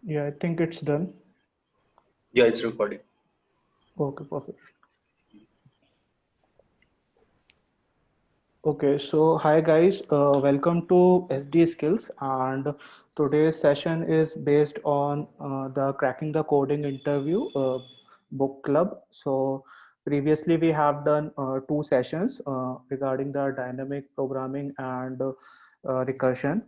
Yeah, I think it's done. Yeah, it's recording. Okay, perfect. Okay, so hi guys, welcome to SD Skills, and today's session is based on the Cracking the Coding interview book club. So previously we have done two sessions regarding the dynamic programming and recursion,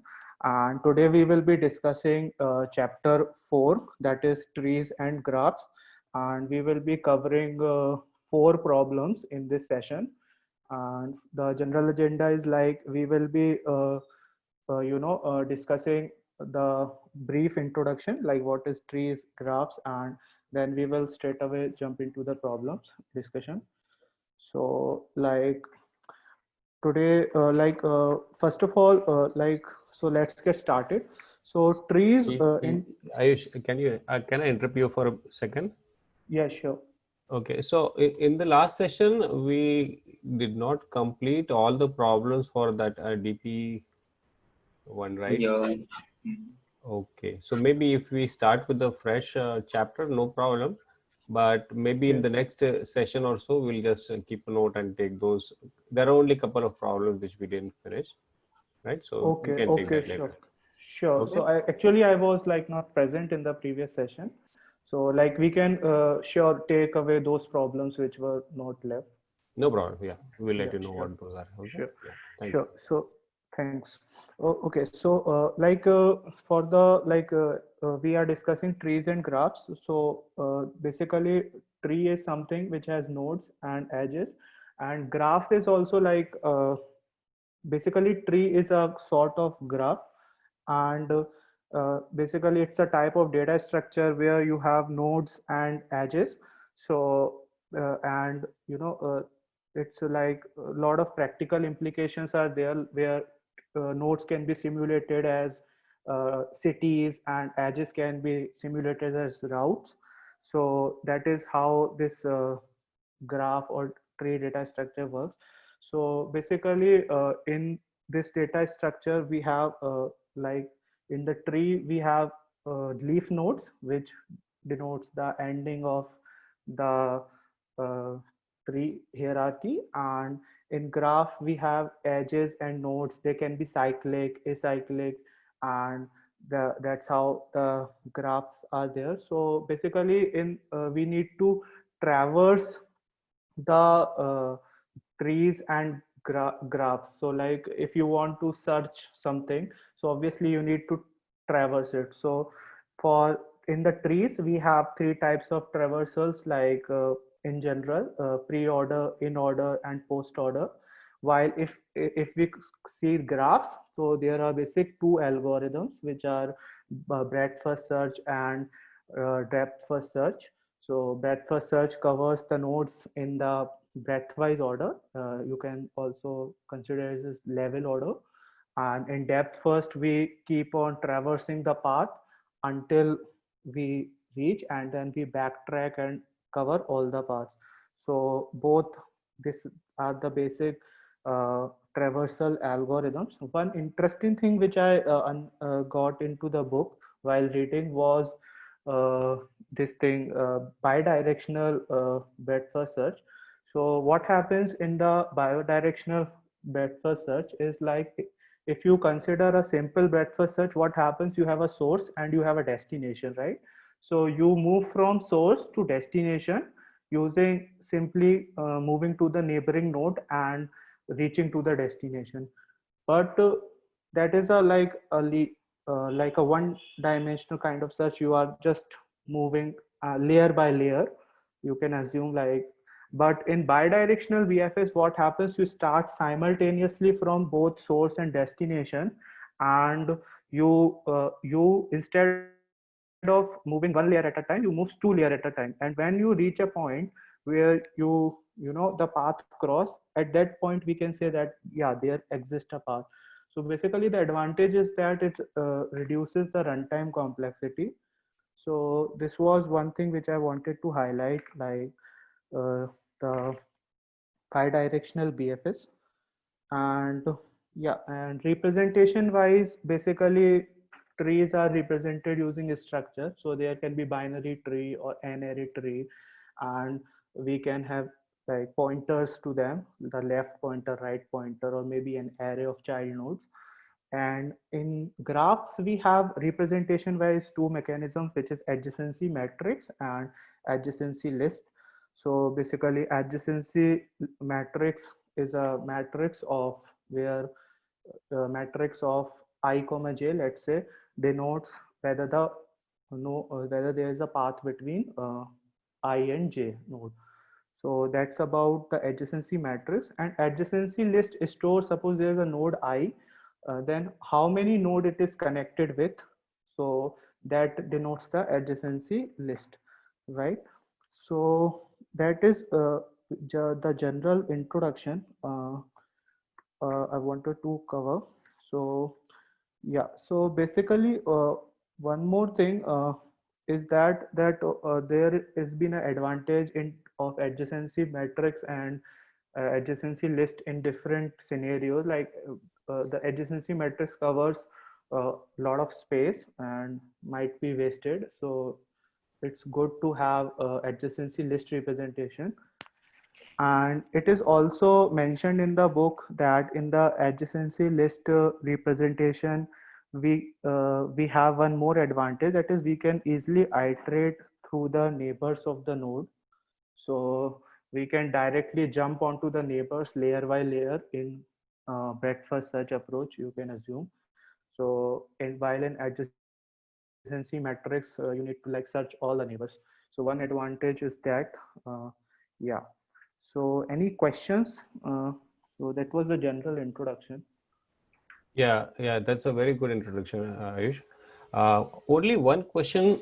and today we will be discussing chapter 4, that is trees and graphs, and we will be covering four problems in this session. And the general agenda is like we will be discussing the brief introduction, like what is trees, graphs, and then we will straight away jump into the problems discussion. So like today, first of all, so let's get started. So trees in Ayush, can I interrupt you for a second? yeah, sure. Okay, so in the last session, we did not complete all the problems for that DP one, right? Yeah. Mhm. Okay, so maybe if we start with the fresh chapter, no problem. But maybe in Yes. the next session or so, we'll just keep a note and take those. There are only a couple of problems which we didn't finish, right? So we Okay, can take okay, that sure. later. Sure. Okay? So I was like not present in the previous session. So like we can sure take away those problems which were not left. No problem. Yeah, we'll let Yeah, you know sure. what those are. Okay? Sure. Yeah, thank you. Sure. So thanks. Okay. So for the we are discussing trees and graphs. So basically tree is something which has nodes and edges, and graph is also like basically tree is a sort of graph, and basically it's a type of data structure where you have nodes and edges. So and it's like a lot of practical implications are there where nodes can be simulated as cities and edges can be simulated as routes. So that is how this graph or tree data structure works. So basically in this data structure we have like in the tree we have leaf nodes which denotes the ending of the uh, tree hierarchy, and in graph we have edges and nodes. They can be cyclic, acyclic, and that's how the graphs are there. So basically in we need to traverse the trees and graphs. So like if you want to search something, so obviously you need to traverse it. So for in the trees we have three types of traversals, like in general pre-order, in order, and post order. While if we see graphs, so there are basic two algorithms which are breadth first search and depth first search. So breadth first search covers the nodes in the breadth-wise order. You can also consider it as level order. And in depth first, we keep on traversing the path until we reach, and then we backtrack and cover all the paths. So both this are the basic traversal algorithms. One interesting thing which I got into the book while reading was this thing bidirectional breadth first search. So what happens in the bidirectional breadth first search is like if you consider a simple breadth first search, what happens? You have a source and you have a destination, right? So you move from source to destination using simply moving to the neighboring node and reaching to the destination. But that is a like a one dimensional kind of search. You are just moving layer by layer, you can assume, like. But in bidirectional VFS, what happens? You start simultaneously from both source and destination, and you instead of moving one layer at a time, you move two layer at a time. And when you reach a point where the path cross, at that point we can say that yeah, there exists a path. So basically the advantage is that it reduces the runtime complexity. So this was one thing which I wanted to highlight, like the bidirectional BFS. And yeah, and representation wise, basically trees are represented using a structure. So there can be binary tree or n-array tree, and we can have like pointers to them, the left pointer, right pointer, or maybe an array of child nodes. And in graphs, we have representation wise two mechanisms, which is adjacency matrix and adjacency list. So basically, adjacency matrix is a matrix of where matrix of I comma j, let's say, denotes whether the no whether there is a path between I and j node. So that's about the adjacency matrix. And adjacency list stores, suppose there's a node I, then how many node it is connected with. So that denotes the adjacency list, right? So that is the general introduction I wanted to cover. So yeah, so basically one more thing is that there has been an advantage in of adjacency matrix and adjacency list in different scenarios. Like the adjacency matrix covers a lot of space and might be wasted, so it's good to have adjacency list representation. And it is also mentioned in the book that in the adjacency list representation, we have one more advantage, that is we can easily iterate through the neighbors of the node. So we can directly jump onto the neighbors layer by layer in breadth first search approach, you can assume. So while in adjacency matrix, you need to like search all the neighbors. So one advantage is that. Yeah. So any questions? So that was the general introduction. Yeah, that's a very good introduction, Ayush. Only one question,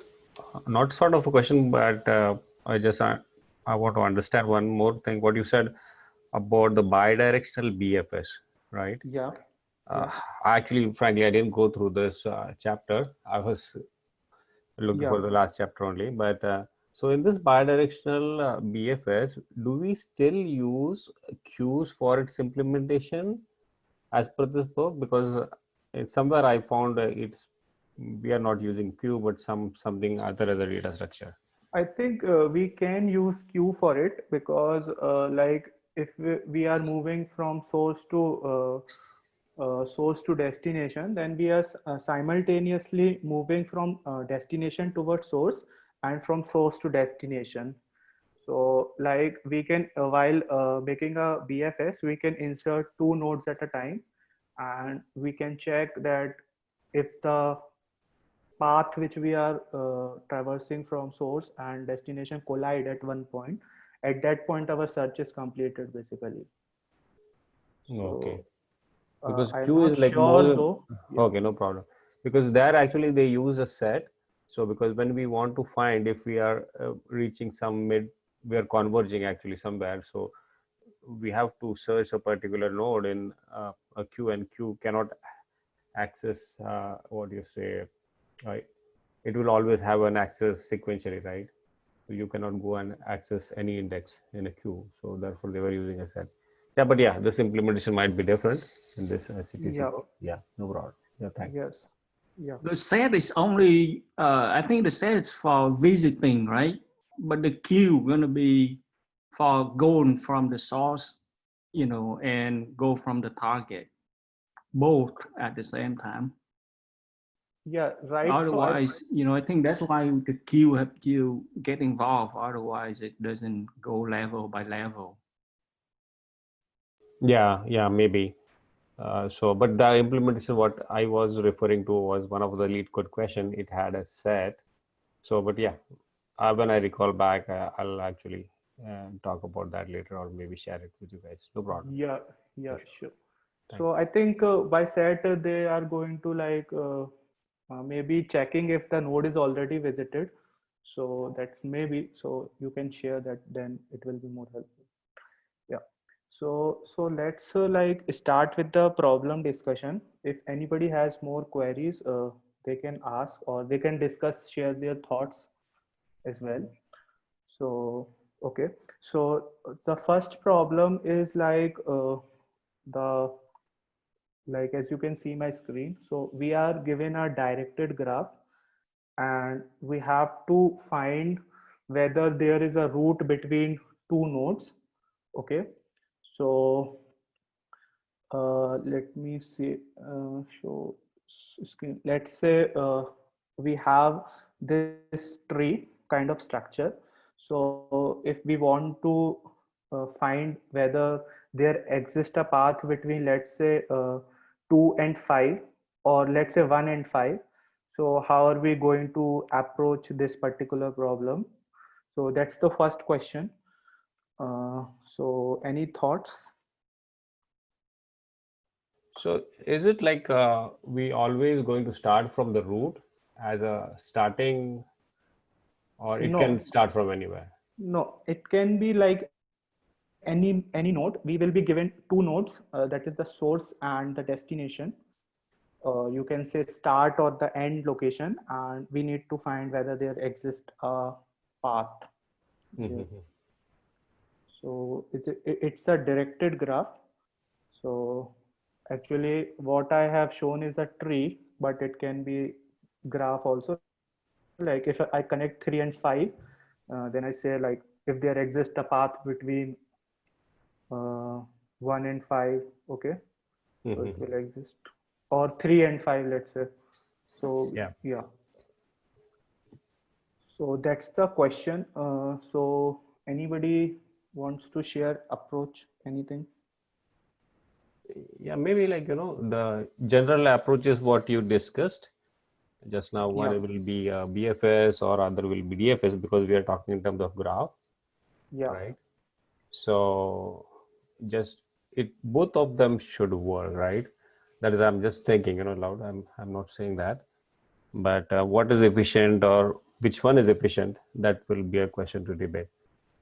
not sort of a question, but I want to understand one more thing. What you said about the bidirectional BFS, right? Yeah. Actually, frankly, I didn't go through this chapter. I was looking Yeah. for the last chapter only. But so in this bidirectional BFS, do we still use queues for its implementation as per this book? Because it's somewhere I found we are not using queue, but something other as a data structure. I think we can use queue for it because like if we are moving from source to destination, then we are simultaneously moving from destination towards source and from source to destination. So like we can while making a BFS, we can insert two nodes at a time, and we can check that if the path which we are traversing from source and destination collide at one point, at that point our search is completed basically. Okay. So Because I'm queue not is like sure more. though. Yeah. Okay, no problem. Because there actually they use a set. So because when we want to find if we are reaching some mid, we are converging actually somewhere. So we have to search a particular node in a queue, and queue cannot access what you say. Right? It will always have an access sequentially, right? So you cannot go and access any index in a queue. So therefore they were using a set. Yeah, but yeah, this implementation might be different in this CTC. Yeah. Yeah, no problem. Yeah, thanks. Yes. Yeah. The set is only, I think the set is for visiting, right? But the queue gonna be for going from the source, and go from the target, both at the same time. Yeah. Right. Otherwise, I think that's why the queue have to get involved. Otherwise, it doesn't go level by level. Yeah, maybe. But the implementation, what I was referring to was one of the lead code question. It had a set. So, but yeah, when I recall back, I'll actually talk about that later, or maybe share it with you guys. No problem. Yeah. Yeah. Sure. Thank So I think by set they are going to like maybe checking if the node is already visited. So that's maybe, so you can share that, then it will be more helpful. Yeah. So let's like start with the problem discussion. If anybody has more queries, they can ask or they can discuss, share their thoughts as well. So okay. So the first problem is like the like as you can see my screen, so we are given a directed graph and we have to find whether there is a route between two nodes. Okay, so let me see, show screen. Let's say we have this tree kind of structure. So if we want to find whether there exists a path between, let's say 2 and 5, or let's say 1 and 5, so how are we going to approach this particular problem? So that's the first question. So any thoughts? So is it like we always going to start from the root as a starting, or it No. can start from anywhere? No, it can be like any node. We will be given two nodes, that is the source and the destination. You can say start or the end location, and we need to find whether there exists a path. Mhm. So it's a directed graph. So actually what I have shown is a tree, but it can be graph also. Like if I connect 3 and 5, then I say like if there exists a path between 1 and 5, okay, so it Mhm. will exist, or 3 and 5, let's say. So Yeah. yeah, so that's the question. So anybody wants to share approach, anything? Yeah, maybe like, the general approach is what you discussed just now. One Yeah, will be BFS or other will be DFS, because we are talking in terms of graph, yeah. right? So just both of them should work, right? That is, I'm just thinking, loud. I'm not saying that, but what is efficient or which one is efficient? That will be a question to debate.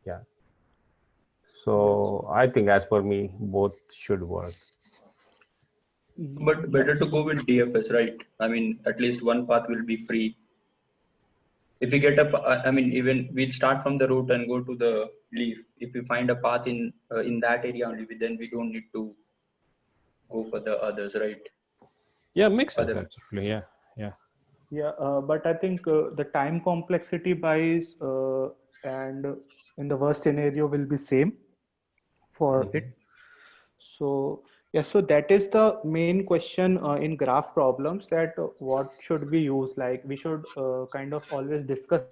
Yeah. Yes. So I think, as per me, both should work. But better to go with DFS, right? I mean, at least one path will be free. If we get I mean, even we start from the root and go to the leaf. If we find a path in that area only, then we don't need to go for the others, right? Yeah, makes sense Other. actually. Yeah, yeah. Yeah, but I think the time complexity buys and in the worst scenario will be same for it. So yeah, so that is the main question in graph problems, that what should we use? Like we should kind of always discuss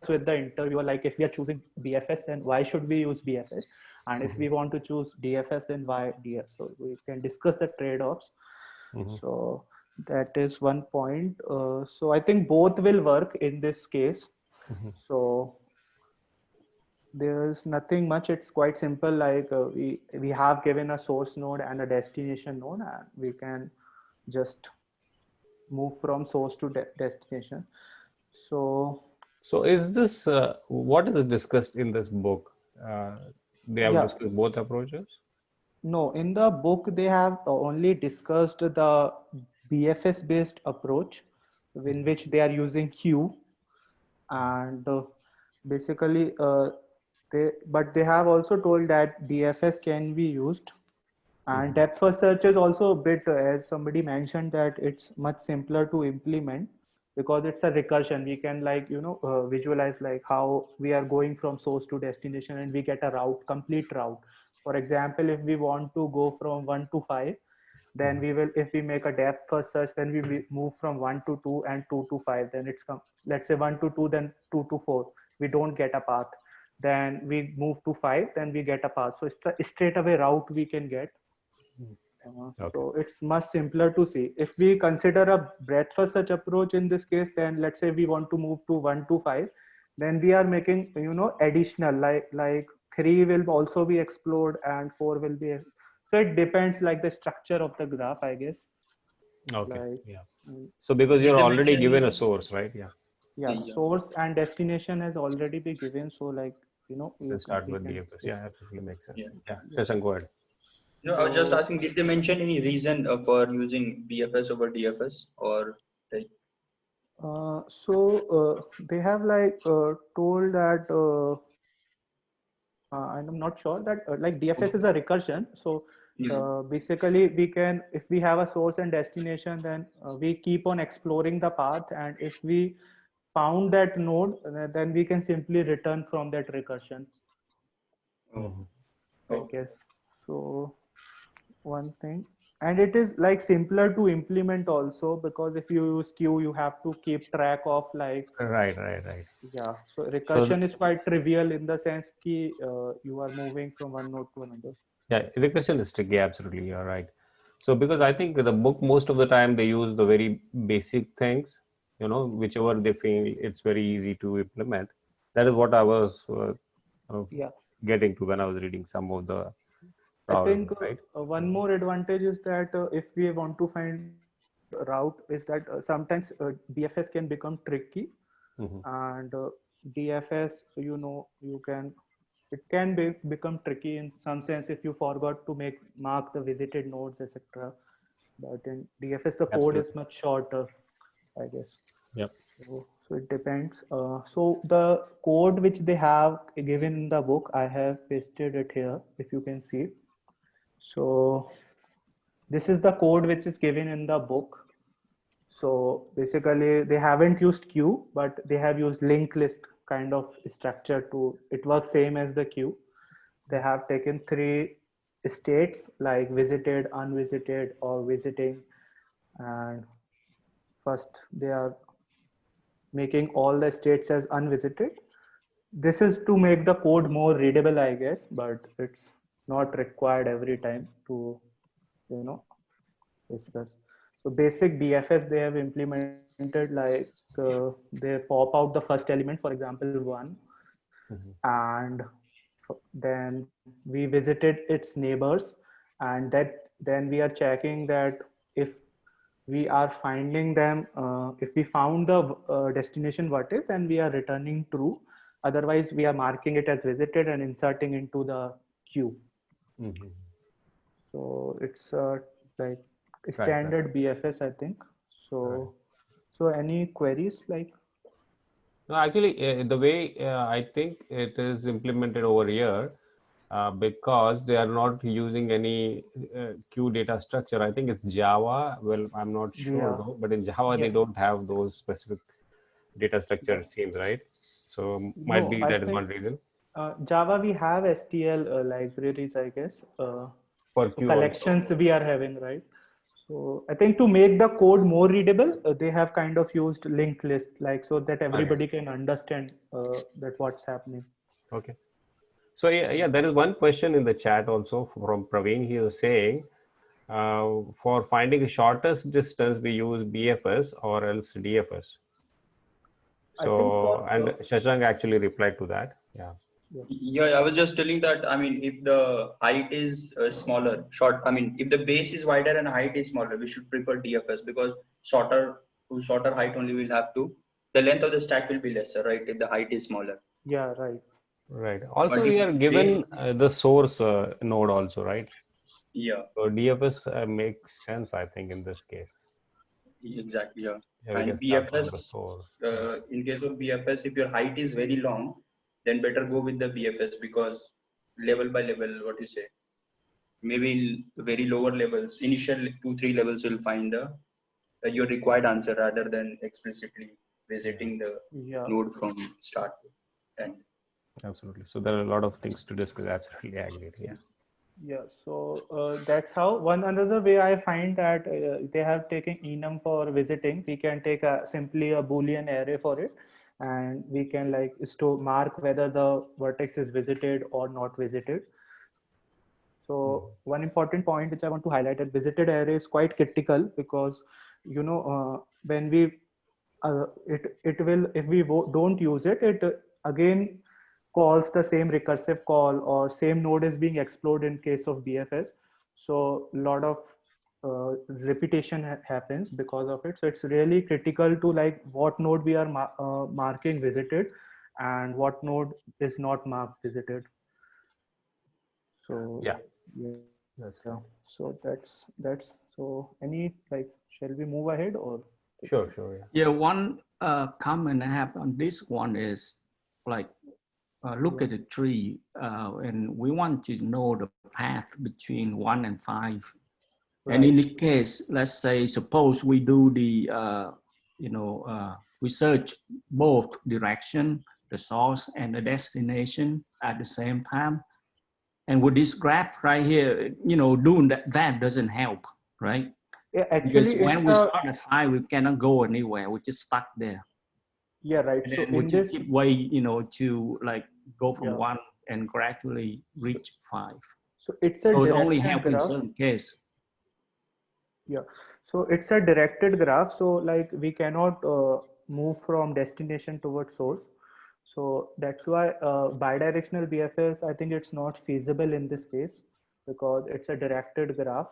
with the interviewer, like if we are choosing BFS, then why should we use BFS? And if we want to choose DFS, then why DF? So we can discuss the trade-offs. So that is one point. So I think both will work in this case. So there's nothing much. It's quite simple. Like we have given a source node and a destination node, and we can just move from source to destination. So So is this what is discussed in this book? Uh, they have yeah, discussed both approaches. no, in the book they have only discussed the BFS based approach, in which they are using Q, and basically they have also told that DFS can be used. And depth first search is also a bit, as somebody mentioned, that it's much simpler to implement because it's a recursion. We can like, visualize like how we are going from source to destination and we get a route, complete route. For example, if we want to go from 1 to 5, then we will, if we make a depth first search, then we move from 1 to 2 and 2 to 5, then it's let's say 1 to 2, then 2 to 4, we don't get a path. Then we move to 5, then we get a path. So it's the straight away route we can get. Okay. So it's much simpler to see. If we consider a breadth first search approach in this case, then let's say we want to move to 1 to 5, then we are making, additional, like 3 will also be explored and 4 will be. So it depends like the structure of the graph, I guess. Okay. Like, Yeah. mm, So because Did you're they already given a mention? source, right? Yeah. yeah, Yeah. source and destination has already been given. So like, Then start we with can DFS. just, Yeah, absolutely makes sense. Yeah. Yeah. yeah. Shashank, go ahead. No, I was just So asking, did they mention any reason for using BFS over DFS, or like? they have like told that I'm not sure that like DFS is a recursion. So basically we can, if we have a source and destination, then we keep on exploring the path, and if we found that node, then we can simply return from that recursion, Mhm. I Okay. guess. So one thing, and it is like simpler to implement also, because if you use queue, you have to keep track of like, Right. yeah, so So recursion is quite trivial in the sense ki you are moving from one node to another. yeah, recursion is tricky. Absolutely, you're right. So because I think the book most of the time they use the very basic things, whichever they feel it's very easy to implement. That is what I was Yeah, getting to when I was reading some of the I think problems, right? one more advantage is that if we want to find route, is that sometimes BFS can become tricky, Hmm. and DFS, you can, it can become tricky in some sense if you forgot to mark the visited nodes, etc. But in DFS, the code is Absolutely. much shorter, I guess. Yep. So it depends. So the code which they have given in the book, I have pasted it here, if you can see. So this is the code which is given in the book. So basically they haven't used queue, but they have used linked list kind of structure to, it works same as the queue. They have taken 3 states like visited, unvisited, or visiting. And first they are making all the states as unvisited. This is to make the code more readable, I guess, but it's not required every time to, you know, discuss. So basic BFS they have implemented, like they pop out the first element, for example, 1, Mhm. and then we visited its neighbors, and that then we are checking that if we are finding them, if we found the destination vertex, then we are returning true. Otherwise, we are marking it as visited and inserting into the queue. Mhm. So it's like Right. standard BFS, I think. Right. So any queries like? No, actually, the way I think it is implemented over here, because they are not using any queue data structure. I think it's Java. Well, I'm not sure Yeah, though, but in Java they yeah, don't have those specific data structure, yeah. it seems, right? So might No, be I that is think one reason Java we have STL libraries, I guess. for So queue also. collections we are having, right? So I think to make the code more readable, they have kind of used linked list, like so that Okay. everybody can understand that what's happening. Okay. So yeah, there is one question in the chat also from Praveen. He was saying, for finding the shortest distance, we use BFS or else DFS. I think for So, and Shashank actually replied to that. Yeah. yeah, Yeah, I was just telling that. I mean, if the height is smaller, short. I mean, if the base is wider and height is smaller, we should prefer DFS because shorter height only will have to. The length of the stack will be lesser, right? If the height is smaller. yeah, right. Right. But Also, if we are base, given the source node also, right? yeah, So DFS makes sense, I think, in this case. exactly, yeah. Yeah, we And can start from the BFS, source. Yeah. in case of BFS, if your height is very long, then better go with the BFS because level by level, what you say, maybe in very lower levels, initial 2, 3 levels will find the your required answer rather than explicitly Yeah, visiting the Yeah, node from start to end. absolutely. So there are a lot of things to discuss. Absolutely agree. Yeah. yeah. So that's how one another way I find that they have taken enum for visiting. We can take simply a Boolean array for it, and we can like store mark whether the vertex is visited or not visited. So one important point which I want to highlight, that visited array is quite critical because when we it will, if we don't use it, it again calls the same recursive call, or same node is being explored in case of BFS. So a lot of repetition happens because of it. So it's really critical to like what node we are marking visited and what node is not marked visited. So Yeah, yeah, that's right. so that's so any like, shall we move ahead or take Sure, some? sure. Yeah. Yeah, one comment I have on this one is like look Yeah, at the tree and we want to know the path between 1 and 5. And in this case, let's say, suppose we do the, we search both direction, the source and the destination at the same time. And with this graph right here, doing that doesn't help, right? Yeah, Because actually, when we start at 5, we cannot go anywhere. We're just stuck there. yeah, right. And So then we in just this, keep way, to like go from Yeah. 1 and gradually reach 5. so it's a So it only directed helps in graph. certain case. Yeah, so it's a directed graph. So like we cannot move from destination towards source. So that's why bidirectional BFS, I think it's not feasible in this case because it's a directed graph.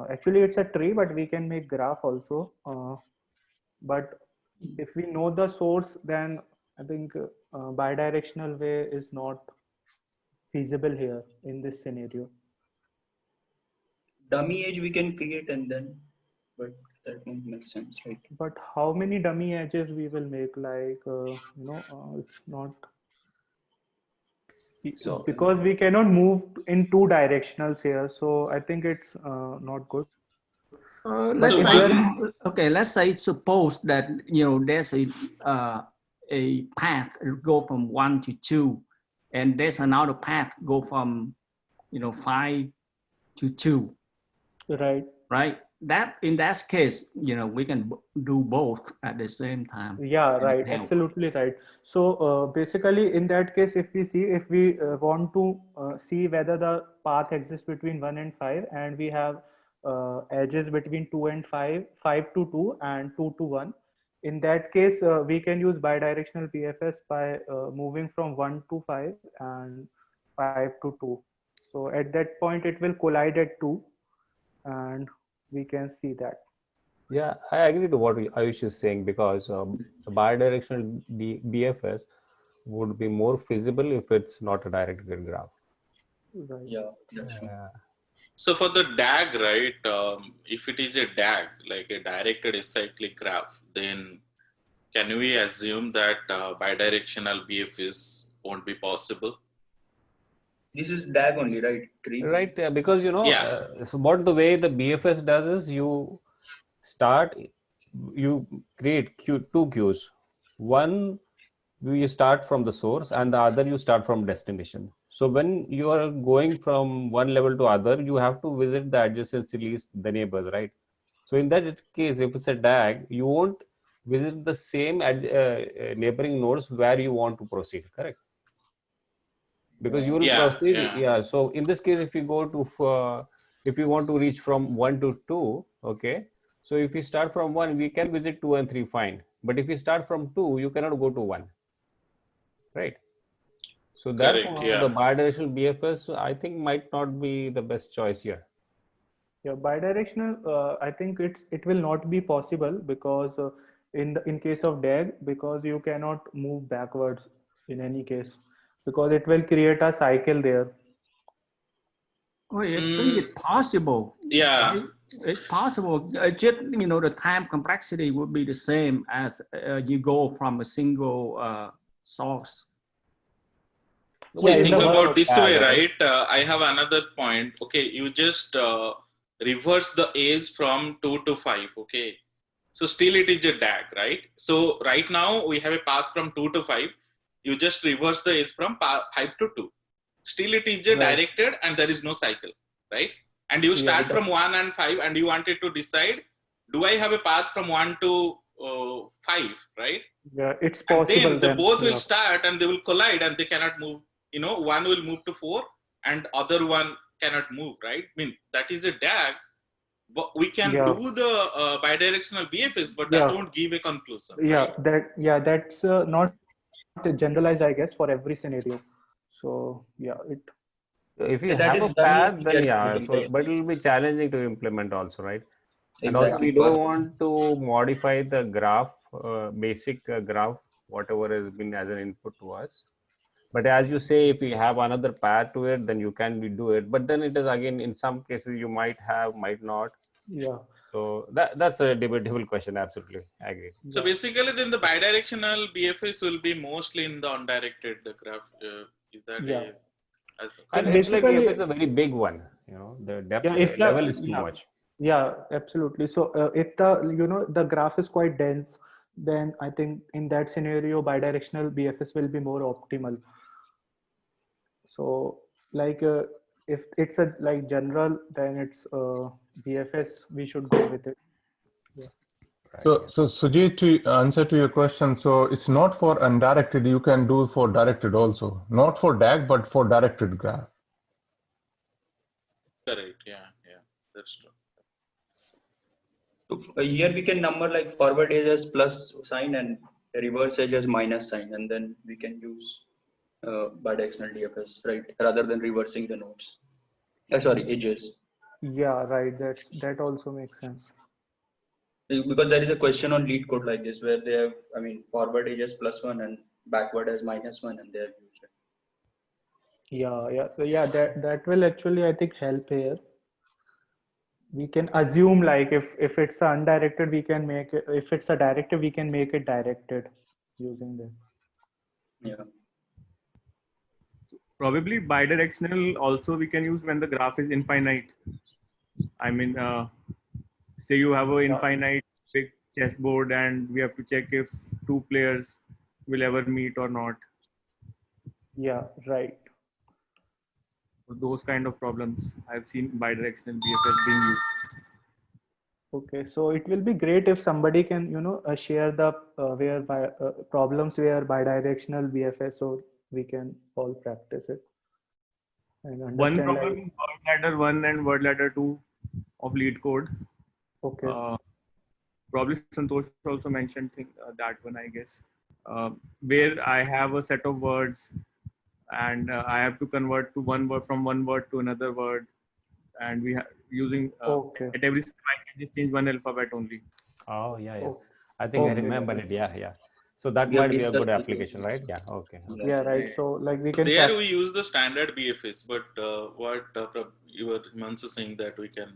Actually, it's a tree, but we can make graph also. But if we know the source, then I think bidirectional way is not feasible here in this scenario. Dummy edge we can create and then, but that won't make sense, right? But how many dummy edges we will make? Like, it's not So because we cannot move in two directionals here. So I think it's not good. Let's if say, there- okay, let's say suppose that, there's a path go from 1 to 2, and there's another path go from, 5 to 2, Right. right? That, in that case, we can do both at the same time. Yeah, and right. help. Absolutely right. So basically, in that case, if we want to see whether the path exists between 1 and 5, and we have edges between 2 and 5, 5 to 2, and 2 to 1. In that case, we can use bidirectional BFS by moving from 1 to 5 and 5 to 2. So at that point, it will collide at 2, and we can see that. yeah, I agree to what Ayush is saying because the bidirectional BFS would be more feasible if it's not a directed graph. Right. Yeah, that's true. So for the DAG, right, if it is a DAG, like a directed acyclic graph, then can we assume that bidirectional BFS won't be possible? This is DAG only, right? Tree. Right, because Yeah. so what the way the BFS does is you create two queues. One you start from the source and the other you start from destination. So when you are going from one level to other, you have to visit the adjacency list, the neighbors, right? So in that case, if it's a DAG, you won't visit the same neighboring nodes where you want to proceed, correct? Because you will proceed. Yeah. So in this case, if you go to, if you want to reach from 1 to 2, okay. So if you start from 1, we can visit 2 and 3, fine. But if you start from 2, you cannot go to 1, right? So therefore, the bidirectional BFS, I think, might not be the best choice here. Yeah, bidirectional, I think it will not be possible because in case of DAG, because you cannot move backwards in any case, because it will create a cycle there. Well, I think it's possible. Yeah. Right? It's possible. Just, the time complexity would be the same as you go from a single source. See, Yeah, think about this way, right? right? I have another point. Okay, you just reverse the age from 2 to 5. Okay, so still it is a DAG, right? So right now we have a path from 2 to 5. You just reverse the age from 5 to 2. Still it is a directed and there is no cycle, right? And you start from 1 and 5 and you wanted to decide, do I have a path from 1 to 5, right? Yeah, it's possible. And then both will start and they will collide and they cannot move. One will move to 4 and other one cannot move, right? I mean, that is a DAG, but we can do the bidirectional BFS, but that won't give a conclusion. Yeah, right? that's not generalized, I guess, for every scenario. So yeah, if you have a path, then so but it will be challenging to implement also, right? And also we don't want to modify the graph, basic graph, whatever has been as an input to us. But as you say, if you have another path to it, then you can do it. But then it is again, in some cases you might have, might not. Yeah. So that's a debatable question. Absolutely, I agree. So basically, then the bidirectional BFS will be mostly in the undirected graph. Is that as a And And it's like if basically, it's a very big one, the depth yeah, if the level is too yeah, much. yeah, absolutely. So if the graph is quite dense, then I think in that scenario, bidirectional BFS will be more optimal. So like if it's a like general, then it's BFS. We should go with it. Yeah. Right. So Sujit, to answer to your question, so it's not for undirected, you can do for directed also. Not for DAG, but for directed graph. correct. Yeah, that's true. So here we can number like forward edge as plus sign and reverse edge as minus sign, and then we can use bidirectional DFS, right? Rather than reversing the nodes. Sorry, edges. Yeah, right. That also makes sense. Because there is a question on lead code like this where they have, I mean, forward edge as +1 and backward as -1, and they have used it. Yeah. So yeah, that will actually I think help here. We can assume like if it's a undirected, we can make it. If it's a directed, we can make it directed using that. Yeah. Probably bidirectional also we can use when the graph is infinite. I mean, say you have an infinite big chessboard and we have to check if two players will ever meet or not. Yeah, right. Those kind of problems I've seen bidirectional BFS being used. Okay, so it will be great if somebody can, share the problems where bidirectional BFS, so we can all practice it and One understand. problem Like, is word ladder 1 and word ladder 2 of lead code. okay, Probably Santosh also mentioned that one, I guess, where I have a set of words and I have to convert to one word from one word to another word, and we have using okay, at every step I can just change one alphabet only. Oh, yeah. oh, I think I okay, remember it. Yeah. So that We have might be a good discussed this application, also. right? Yeah. Okay. yeah, right. So like we can There we use the standard BFS, but what you were Himanshu saying that we can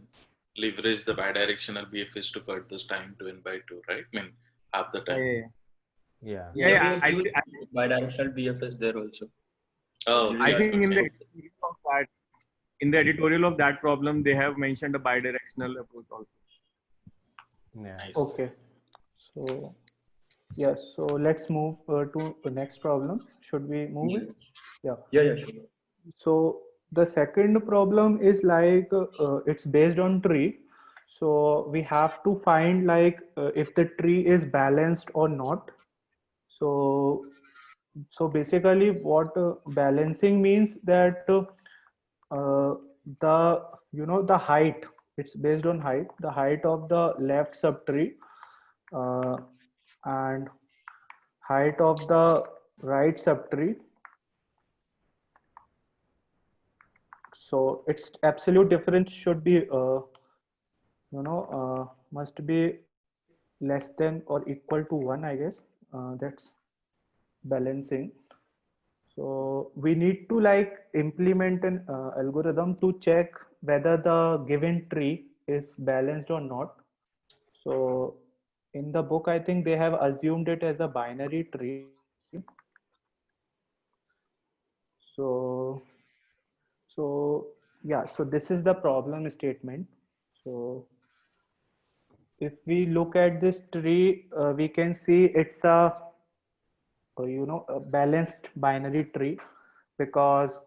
leverage the bidirectional BFS to cut this time to n by 2, right? I mean, half the time. Yeah. We have I used bidirectional BFS there also. Oh, During I the think course. in the editorial of that problem, they have mentioned a bidirectional approach also. Yeah. nice. Okay, so yes, so let's move to the next problem. Should we move it? Yeah. Yeah, sure. So the second problem is like it's based on tree. So we have to find like if the tree is balanced or not. So basically what balancing means that the the height, it's based on height, the height of the left subtree uh, and height of the right subtree. So its absolute difference should be must be less than or equal to 1, I guess. That's balancing. So we need to like implement an algorithm to check whether the given tree is balanced or not. So in the book, I think they have assumed it as a binary tree. So yeah, so this is the problem statement. So if we look at this tree, we can see it's a a balanced binary tree, because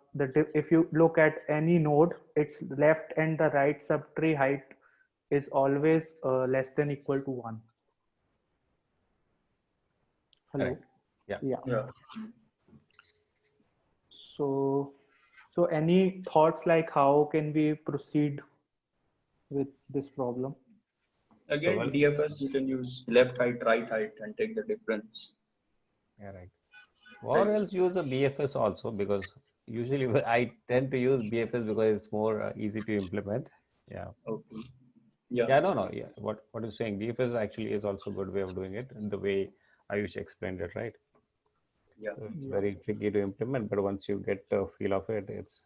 if you look at any node, its left and the right subtree height is always less than equal to 1. Hello. Correct. Yeah. Yeah. So any thoughts like how can we proceed with this problem? Again, well- DFS, you can use left height, right height, and take the difference. Yeah, right. Or Right. else use a BFS also, because usually I tend to use BFS because it's more easy to implement. Yeah. Okay. Yeah. Yeah, no. Yeah. What you're saying, BFS actually is also a good way of doing it, and the way Ayush explained it, right? Yeah. So it's Yeah. very tricky to implement, but once you get a feel of it, it's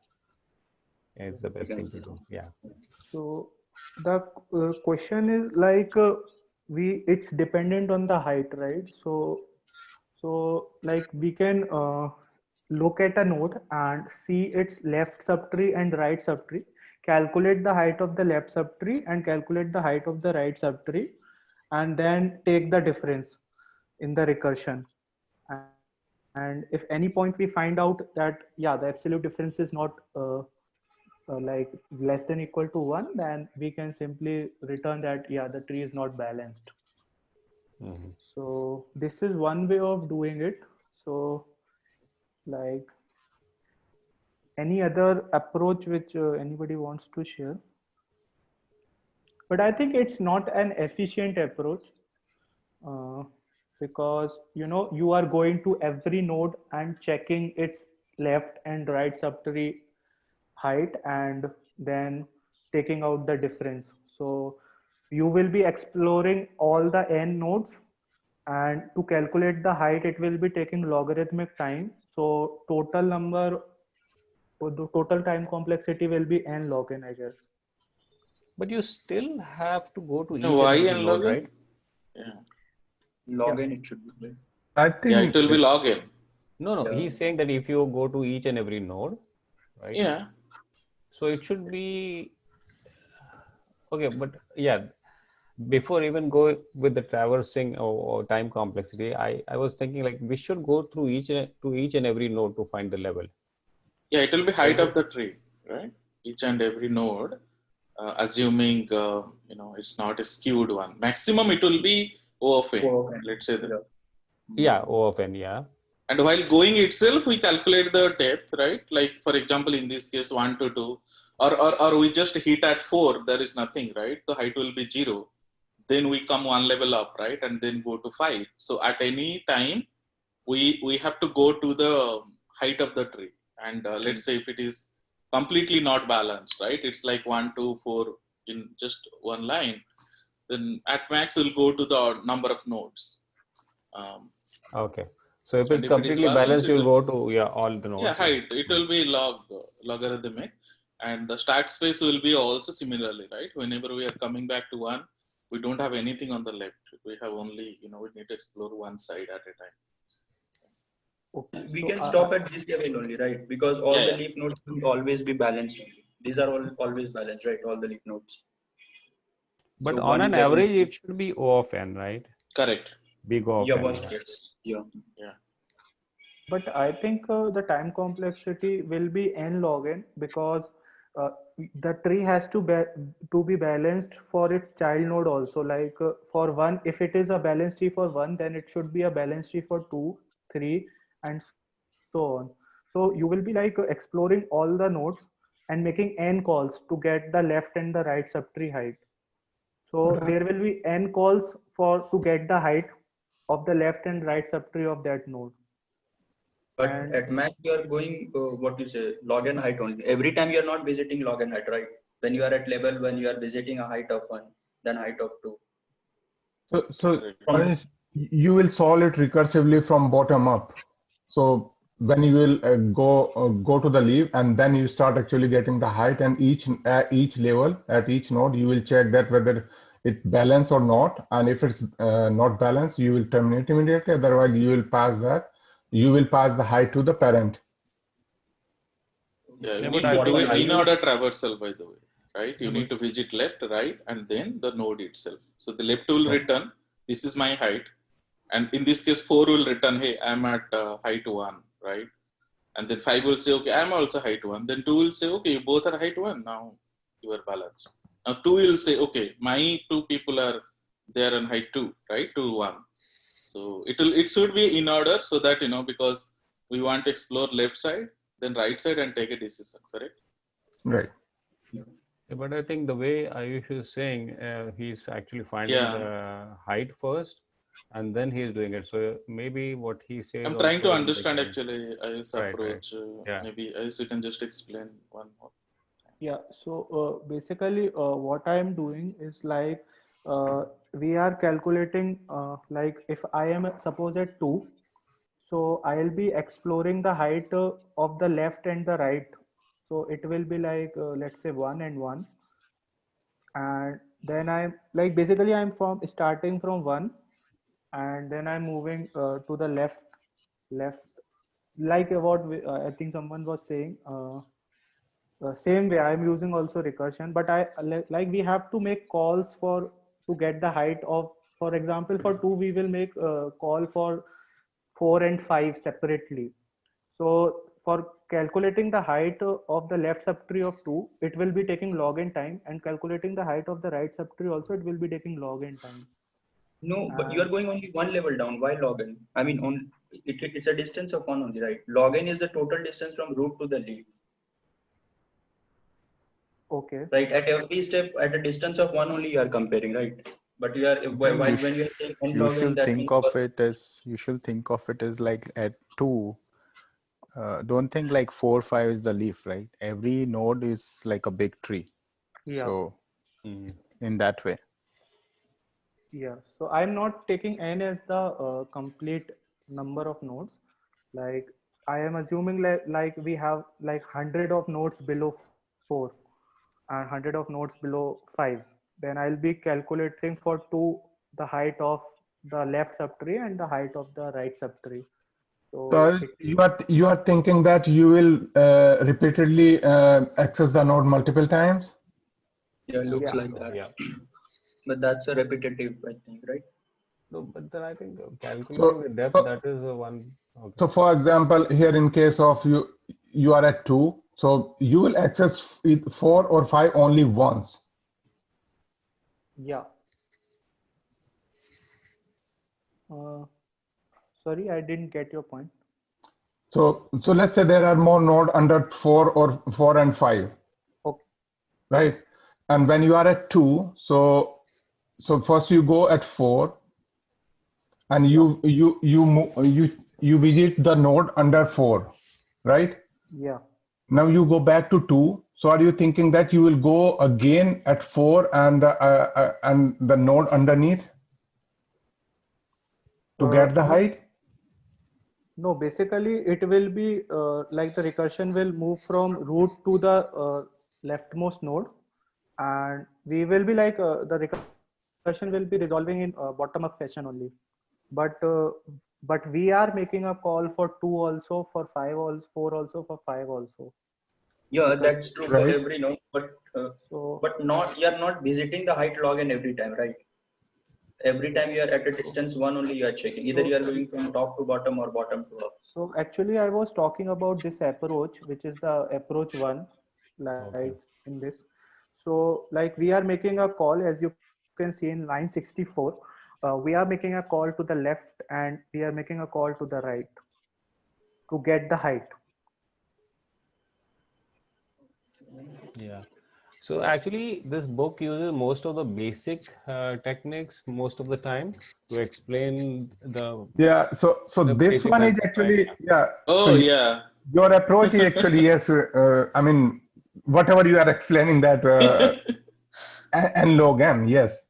the best thing to do. Yeah. So the question is like it's dependent on the height, right? So like we can look at a node and see its left subtree and right subtree, calculate the height of the left subtree and calculate the height of the right subtree, and then take the difference in the recursion. And if any point we find out that, yeah, the absolute difference is not like less than equal to 1, then we can simply return that, yeah, the tree is not balanced. Mhm. So this is one way of doing it. So like any other approach which anybody wants to share? But I think it's not an efficient approach uh, because you are going to every node and checking its left and right subtree height and then taking out the difference. So you will be exploring all the n nodes, and to calculate the height it will be taking logarithmic time. So total number, or the total time complexity will be n log n, I guess. But you still have to go to each No, and why every and node, login? right? Yeah. Log n it should be, right? I Yeah, it think will be login. No, Yeah. he's saying that if you go to each and every node, right? Yeah. So it should be okay, but yeah, before even go with the traversing or time complexity, I was thinking like we should go through each and every node to find the level. Yeah, it will be height of the tree, right? Each and every node, assuming it's not a skewed one. Maximum it will be O of n. O of n. Let's say that. Yeah. Yeah, O of n, yeah. And while going itself, we calculate the depth, right? Like for example, in this case, 1 to 2, or we just hit at 4. There is nothing, right? The height will be 0. Then we come one level up, right, and then go to 5. So at any time, we have to go to the height of the tree. And let's say if it is completely not balanced, right? It's like 1, 2, 4 in just one line. Then at max we'll go to the number of nodes. Okay. So if And it's if it is completely balanced, balanced, you'll go to all the nodes. yeah, height. It will be logarithmic, and the stack space will be also similarly, right? Whenever we are coming back to one, we don't have anything on the left. We have only, we need to explore one side at a time. Okay, We so can stop at this level only, right? Because all Yeah, the yeah. leaf nodes will always be balanced only. These are all always balanced, right? All the leaf nodes. But So on one an level, average, it should be O of n, right? Correct. Big O of yeah, n. one Yeah. yes, yeah. but I think the time complexity will be n log n because uh, the tree has to be balanced for its child node also. Like for one, if it is a balanced tree for one, then it should be a balanced tree for 2, 3, and so on. So you will be like exploring all the nodes and making n calls to get the left and the right subtree height. So there will be n calls to get the height of the left and right subtree of that node. But And at max, you are going, what you say, log n height only. Every time you are not visiting log n height, right? When you are at level, when you are visiting a height of 1, then height of 2. so. Correct. Manish, you will solve it recursively from bottom up. So when you will go to the leaf, and then you start actually getting the height, and each level at each node you will check that whether it balanced or not, and if it's not balanced, you will terminate immediately. Otherwise, you will pass the height to the parent. Yeah, you Yeah, need but to I do think it in I order traversal, by the way, right? You Yeah, need to visit left, right, and then the node itself. So the left will return, this is my height. And in this case, 4 will return, hey, I'm at height 1, right? And then 5 will say, okay, I'm also height 1. Then 2 will say, okay, you both are height 1. Now you are balanced. Now 2 will say, okay, my 2 people are there on height 2, right? 2, 1. So it should be in order so that, because we want to explore left side, then right side and take a decision, correct? Right. But I think the way Ayush is saying, he's actually finding Yeah. the height first, and then he's doing it. So maybe what he says. I'm trying to also is understand like, actually Ayush's Right, right. approach. Yeah. Maybe Ayush, you can just explain one more. yeah, so basically what I am doing is like we are calculating like if I am suppose at 2, so I'll be exploring the height of the left and the right. So it will be like let's say 1 and 1, and then I'm like basically I'm from starting from 1, and then I'm moving to the left like what I think someone was saying, same way I'm using also recursion, but like we have to make calls for to get the height of, for example, for 2 we will make a call for 4 and 5 separately. So for calculating the height of the left subtree of 2, it will be taking log n time, and calculating the height of the right subtree also, it will be taking log n time. No, but you are going only one level down. Why log n? I mean, it's a distance of one only, right? Log n is the total distance from root to the leaf. Okay. Right, at every step, at a distance of one only, you are comparing, right? But you are when you are saying n You log n, should that think means of it as like at 2. Don't think like 4, 5 is the leaf, right? Every node is like a big tree. Yeah. So in that way. Yeah. So I'm not taking n as the complete number of nodes. Like I am assuming like we have like 100 of nodes below 4 and 100 of nodes below 5. Then I'll be calculating for 2 the height of the left subtree and the height of the right subtree. So So you are thinking that you will repeatedly access the node multiple times? yeah, looks Yeah. like that. Yeah. But that's a repetitive, I think, right? No, but then I think calculating So, the depth, that is the one. Okay. so for example, here in case of you are at 2, so you will access 4 or 5 only once. Yeah. Sorry, I didn't get your point. So let's say there are more nodes under 4 or 4 and 5. Okay. Right? And when you are at 2, so first you go at 4 and you visit the node under 4, right? Yeah. Now you go back to 2. So are you thinking that you will go again at 4 and the node underneath to get the height? No, basically it will be like the recursion will move from root to the leftmost node, and we will be like the recursion will be resolving in bottom-up fashion only. But we are making a call for 2 also, for 5 also, 4 also, for 5 also. Yeah, that's true for Right. every node, but not, you are not visiting the height log n every time, right? Every time you are at a distance one only, you are checking. Either you are going from top to bottom or bottom to up. So actually I was talking about this approach, which is the approach 1, like in this. So like we are making a call, as you can see in line 64, we are making a call to the left and we are making a call to the right to get the height. Yeah. So actually, this book uses most of the basic techniques most of the time to explain the. Yeah. So the this basic one is concept, actually, right? yeah. Oh, So yeah. your approach is actually, yes. I mean, whatever you are explaining that and log n, yes.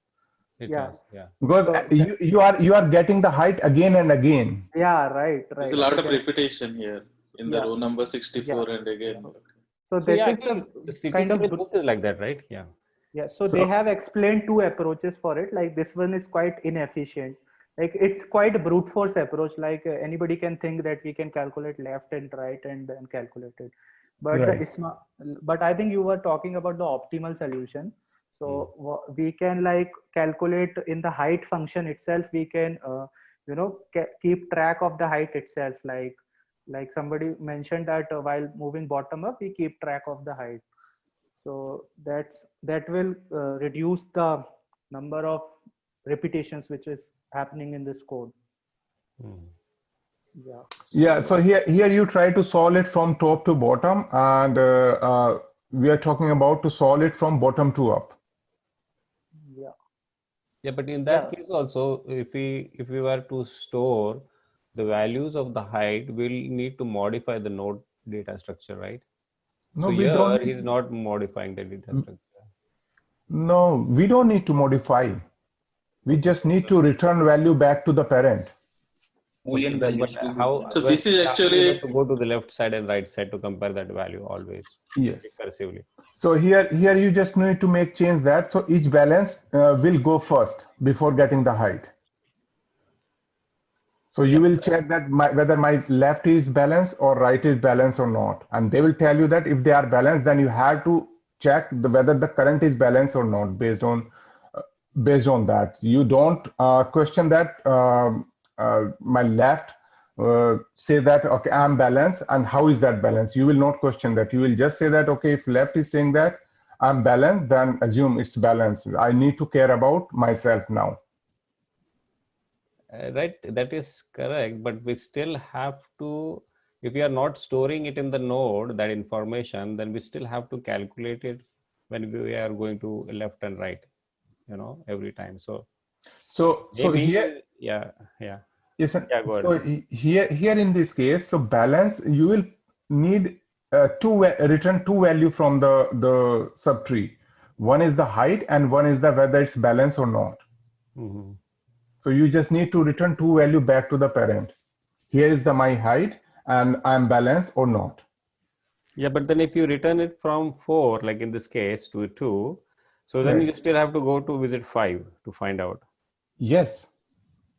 It Yeah. is, yeah. Because So you are getting the height again and again. yeah, right. There's a lot of repetition here in the row number 64 and again. So So that yeah, is actually, the the kind of CPC book is like that, right? Yeah. Yeah, so they have explained 2 approaches for it. Like this one is quite inefficient. Like it's quite a brute force approach. Like anybody can think that we can calculate left and right and then calculate it. But Right. but I think you were talking about the optimal solution. So we can like calculate in the height function itself. We can keep track of the height itself. Like somebody mentioned that while moving bottom up, we keep track of the height. So that will reduce the number of repetitions which is happening in this code. Yeah. Yeah. So here you try to solve it from top to bottom, and we are talking about to solve it from bottom to up. Yeah. Yeah, but in that case also, if we were to store the values of the height, we'll need to modify the node data structure, right? No, so we here don't. he's not modifying the data structure. No, we don't need to modify. We just need to return value back to the parent. Boolean values. How? So this is actually to go to the left side and right side to compare that value always. Yes. Recursively. So here you just need to make change that. So each balance will go first before getting the height. So you will check that whether my left is balanced or right is balanced or not. And they will tell you that if they are balanced, then you have to check whether the current is balanced or not based on that. You don't question that my left say that, okay, I'm balanced, and how is that balanced? You will not question that. You will just say that, okay, if left is saying that I'm balanced, then assume it's balanced. I need to care about myself now. Right, that is correct, but we still have to, if we are not storing it in the node, that information, then we still have to calculate it when we are going to left and right, every time. So maybe, here, yeah. yes, Yeah, go so ahead. here in this case, so balance, you will need return two value from the subtree. One is the height and one is the whether it's balanced or not. Mm-hmm. So you just need to return two value back to the parent. Here is my height and I'm balanced or not. Yeah, but then if you return it from 4, like in this case, to 2, so then Right. you still have to go to visit 5 to find out. Yes,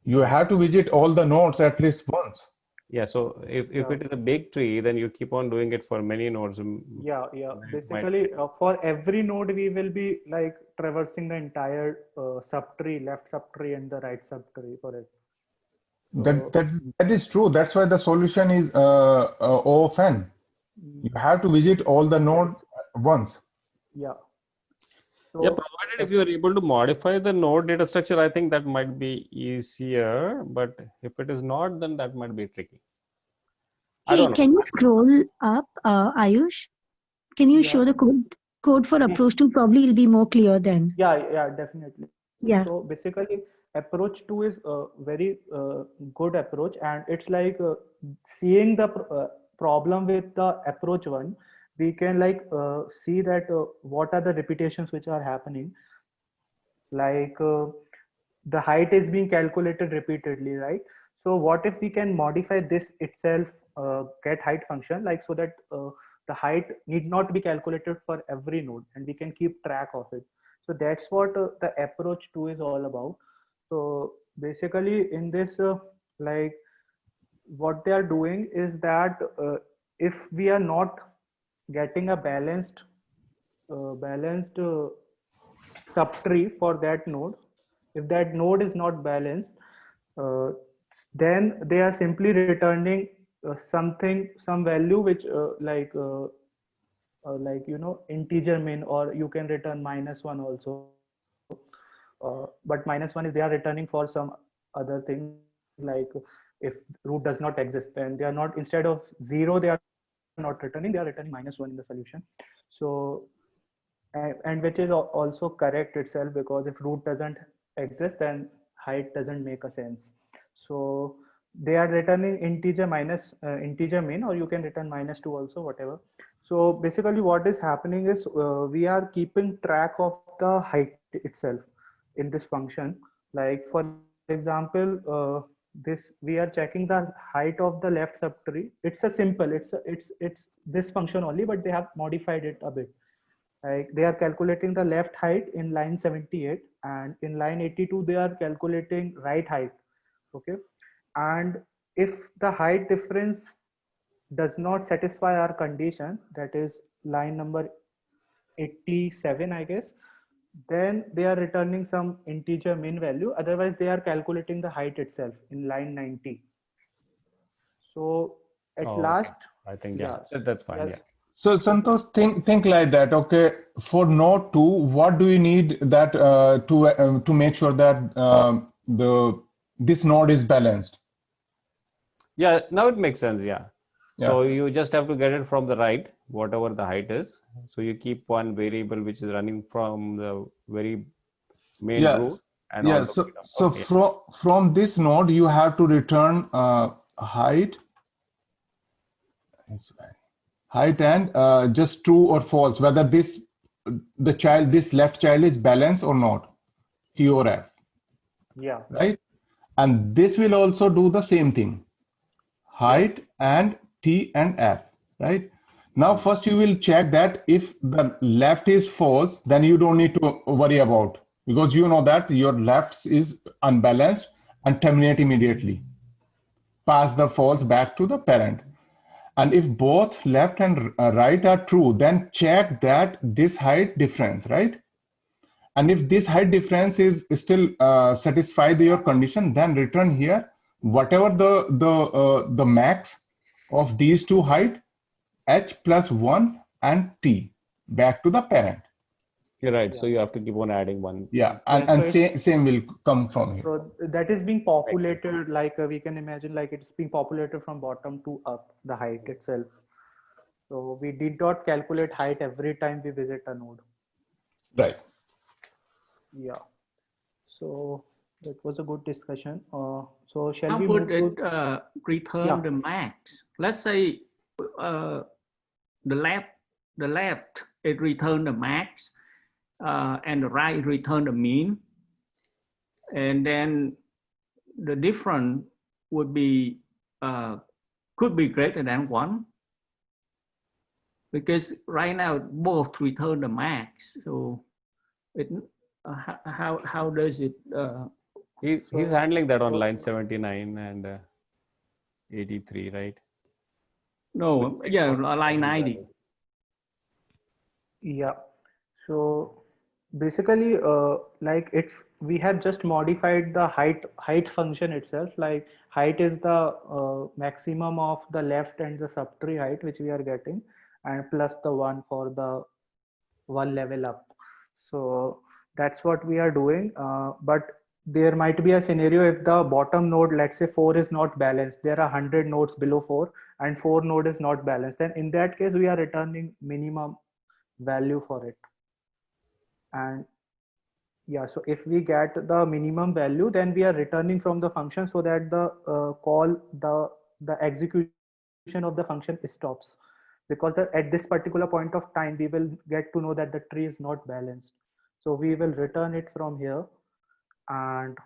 you have to visit all the nodes at least once. Yeah, so if it is a big tree, then you keep on doing it for many nodes. Yeah. Basically, for every node, we will be like traversing the entire subtree, left subtree and the right subtree for it. So, That is true. That's why the solution is O of n. You have to visit all the nodes once. yeah. Yeah, provided if you are able to modify the node data structure, I think that might be easier. But if it is not, then that might be tricky. I Hey, don't know. can you scroll up, Ayush? Can you show the code for approach 2? Probably it'll be more clear then. Yeah, definitely. Yeah. So basically, approach 2 is a very good approach, and it's like seeing the problem with the approach 1. We can like see that what are the repetitions which are happening. Like the height is being calculated repeatedly, right? So what if we can modify this itself, get height function, like so that the height need not be calculated for every node, and we can keep track of it. So that's what the approach 2 is all about. So basically in this, like what they are doing is that if we are not getting a balanced subtree for that node, if that node is not balanced, then they are simply returning some value which integer min, or you can return -1 also. But -1 is they are returning for some other thing, like if root does not exist, then they are not, instead of 0 they are not returning, they are returning -1 in the solution. So and which is also correct itself, because if root doesn't exist, then height doesn't make a sense. So they are returning integer minus integer min, or you can return -2 also, whatever. So basically what is happening is we are keeping track of the height itself in this function. Like for example, this we are checking the height of the left subtree. It's a simple, it's this function only, but they have modified it a bit. Like they are calculating the left height in line 78, and in line 82 they are calculating right height. Okay, and if the height difference does not satisfy our condition, that is line number 87, I guess, then they are returning some integer min value. Otherwise they are calculating the height itself in line 90. So at last, I think that's fine. Yeah. So Santosh, think like that. Okay, for node 2, what do you need that to make sure that this node is balanced? Yeah, now it makes sense. Yeah. So you just have to get it from the right, whatever the height is. So you keep one variable which is running from the very main root. And from this node you have to return height and just true or false, whether this left child is balanced or not, T or F. Yeah. Right. And this will also do the same thing, height and T and F. Right. Now first you will check that if the left is false, then you don't need to worry about, because you know that your left is unbalanced and terminate immediately. pass the false back to the parent. And if both left and right are true, then check that this height difference, right? And if this height difference is still satisfied your condition, then return here whatever the max of these two height, h plus 1 and t, back to the parent. You're right. Yeah. So you have to keep on adding one. Yeah, Yeah, and so same will come from here. So that is being populated, like we can imagine, like it's being populated from bottom to up, the height itself. So we did not calculate height every time we visit a node. Right. Yeah. So that was a good discussion. So shall How we would move it to? return Yeah. the max? Let's say the left it return the max, and the right return the mean, and then the difference would be could be greater than 1, because right now both return the max. So it how does it? He's handling that on line 79 and 83, right? No, yeah, line 90. Yeah. So basically, like we have just modified the height function itself. Like height is the maximum of the left and the subtree height which we are getting, and plus the 1 for the one level up. So that's what we are doing. But there might be a scenario if the bottom node, let's say 4, is not balanced. There are 100 nodes below 4 and 4 node is not balanced. Then in that case, we are returning minimum value for it. And yeah, so if we get the minimum value, then we are returning from the function so that the execution of the function stops, because at this particular point of time we will get to know that the tree is not balanced. So we will return it from here, and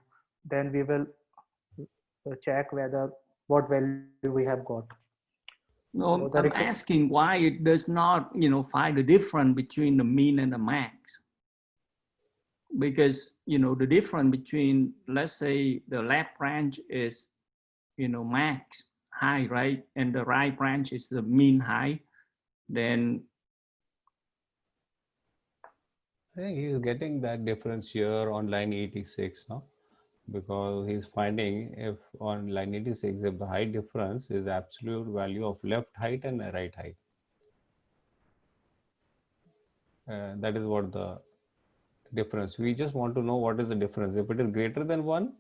then we will check what value we have got. No, So I'm asking why it does not, find the difference between the mean and the max. Because, the difference between, let's say the left branch is, max high, right? And the right branch is the mean high. Then I think he's getting that difference here on line 86, no? Because he's finding if on line 86, if the height difference is absolute value of left height and right height. That is what the difference. We just want to know what is the difference. If it is greater than 1,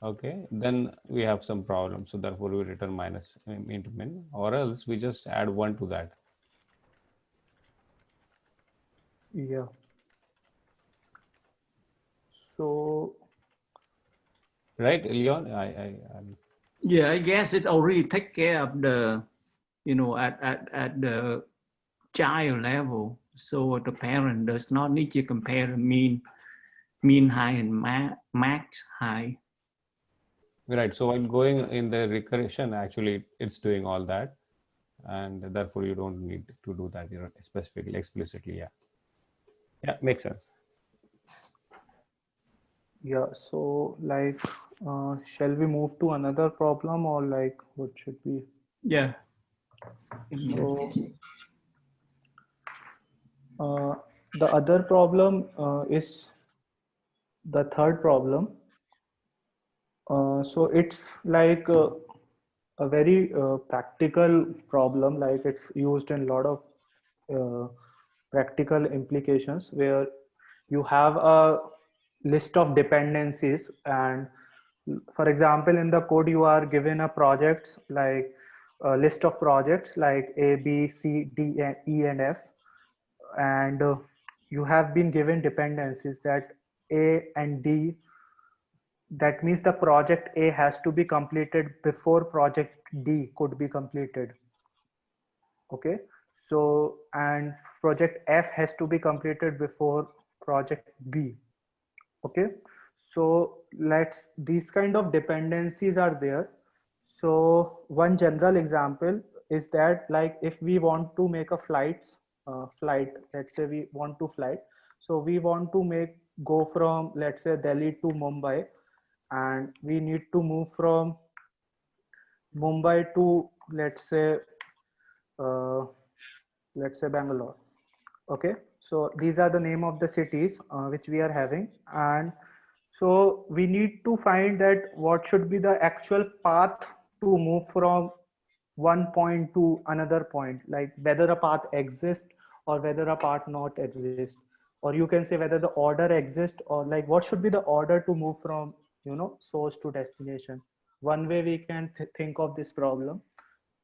okay, then we have some problem. So therefore we return minus into min, or else we just add 1 to that. yeah. So right, Leon? yeah, I guess it already take care of the, at the child level. So the parent does not need to compare the mean high and max high. Right. So while going in the recursion, actually, it's doing all that, and therefore you don't need to do that, specifically, explicitly. Yeah. Yeah, makes sense. yeah, so like, shall we move to another problem, or like what should we? Yeah. So the other problem is the third problem. So it's like a very practical problem, like it's used in a lot of practical implications, where you have a list of dependencies, and for example in the code you are given a project, like a list of projects like A, B, C, D, E and F, and you have been given dependencies that A and D, that means the project A has to be completed before project D could be completed. Okay, so and project F has to be completed before project B. Okay, so these kind of dependencies are there. So one general example is that, like if we want to make a flight, let's say we want to fly, so we want to go from, let's say, Delhi to Mumbai, and we need to move from Mumbai to, let's say Bangalore. Okay, so these are the name of the cities which we are having, and so we need to find that what should be the actual path to move from one point to another point, like whether a path exists or whether a path not exists, or you can say whether the order exists, or like what should be the order to move from source to destination. One way we can think of this problem.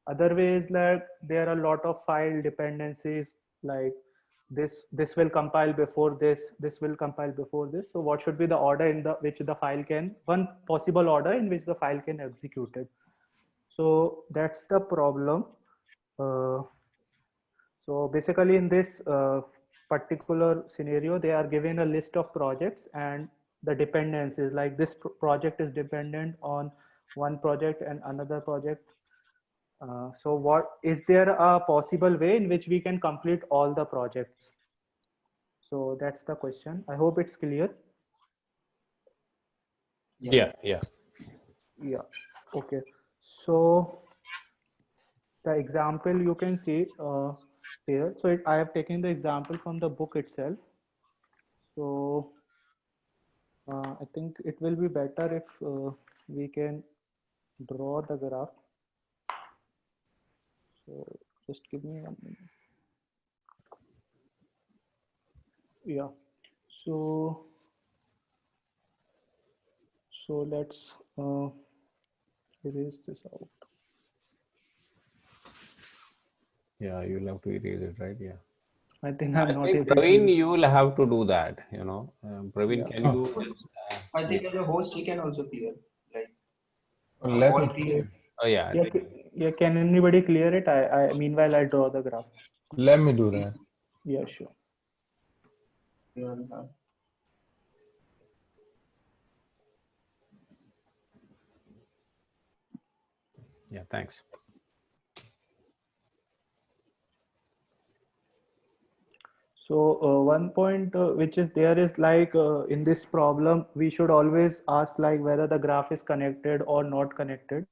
Other way is like there are a lot of file dependencies, like this will compile before this will compile before this. So what should be the order in the which the file can, one possible order in which the file can execute it. So that's the problem. So basically in this particular scenario, they are given a list of projects and the dependencies, like this project is dependent on one project and another project. So what is there a possible way in which we can complete all the projects? So that's the question. I hope it's clear. Yeah. Yeah. Okay. So the example you can see here. So I have taken the example from the book itself. So I think it will be better if we can draw the graph. So just give me 1 minute. Yeah. So let's erase this out. Yeah, you'll have to erase it, right? Yeah. I think I'm not able Praveen, to. you will have to do that. Praveen, Yeah. can you? I think as a host, he can also clear. Like Let all me clear. Oh yeah. Yeah. Can anybody clear it? I meanwhile I draw the graph. let me do that. Yeah, sure. Yeah, thanks. So one point which is there is like in this problem, we should always ask like whether the graph is connected or not connected.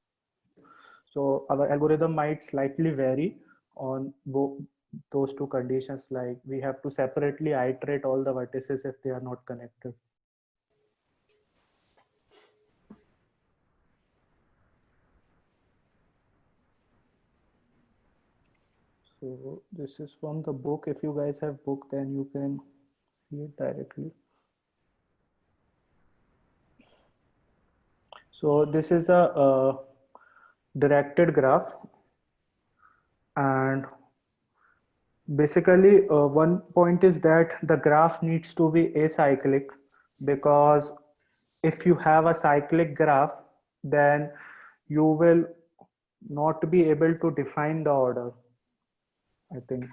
So our algorithm might slightly vary on those two conditions. Like we have to separately iterate all the vertices if they are not connected. So this is from the book. If you guys have book, then you can see it directly. So this is a directed graph, and basically one point is that the graph needs to be acyclic, because if you have a cyclic graph, then you will not be able to define the order, I think.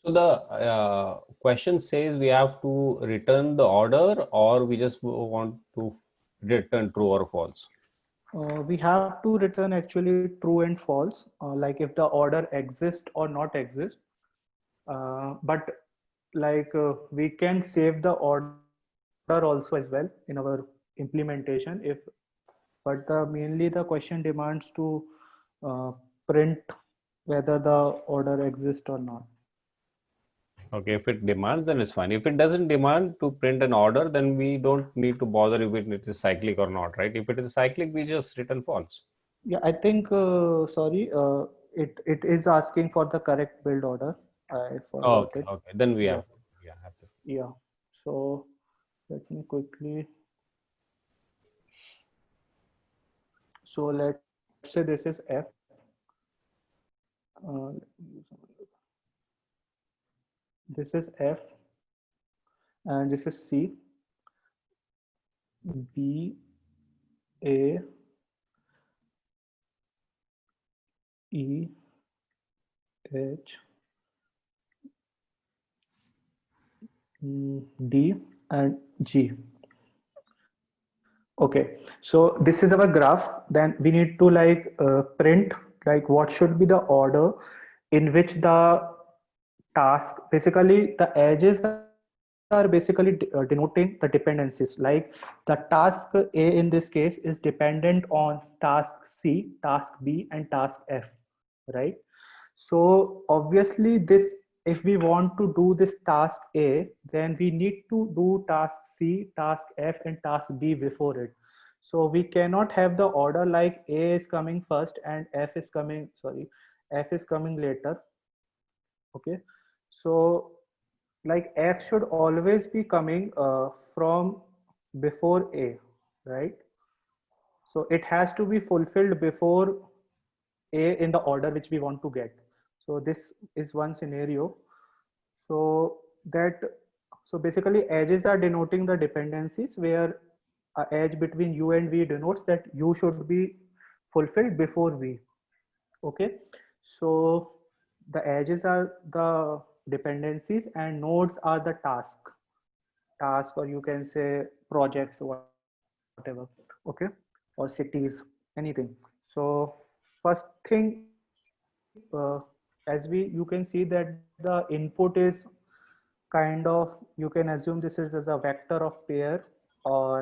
So the question says we have to return the order, or we just want to return true or false. We have to return actually true and false, like if the order exists or not exist. But like we can save the order also as well in our implementation, but mainly the question demands to print whether the order exists or not. Okay, if it demands, then it's fine. If it doesn't demand to print an order, then we don't need to bother if it is cyclic or not, right? If it is cyclic, we just return false. Yeah, I think sorry, it is asking for the correct build order. I forgot it. Okay, then we have to. Yeah. So let me quickly. So let's say this is F. This is F, and this is C, B, A, E, H, D, and G. Okay, so this is our graph. Then we need to like print like what should be the order in which the task, basically the edges are are basically denoting the dependencies. Like the task A in this case is dependent on task C, task B, and task F, right? So obviously this, if we want to do this task A, then we need to do task C, task F, and task B before it. So we cannot have the order like A is coming first and F is coming later. Okay, so like F should always be coming from before A, right? So it has to be fulfilled before A in the order which we want to get. So this is one scenario. So that, so basically edges are denoting the dependencies, where a edge between U and V denotes that U should be fulfilled before V. Okay, so the edges are the dependencies and nodes are the task, or you can say projects, whatever. Okay, or cities, anything. So first thing, you can see that the input is kind of, you can assume this is as a vector of pair,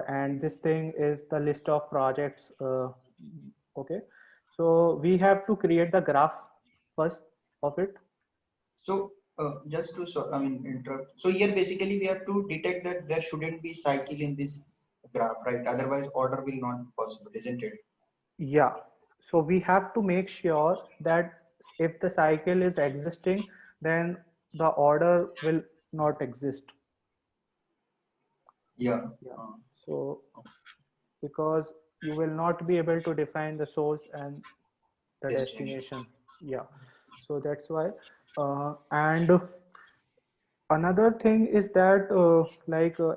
and this thing is the list of projects. Okay, so we have to create the graph first of it. So just to interrupt. So here basically we have to detect that there shouldn't be cycle in this graph, right? Otherwise order will not be possible, isn't it? Yeah, so we have to make sure that if the cycle is existing, then the order will not exist. Yeah. So because you will not be able to define the source and the destination. Yeah, so that's why. And another thing is that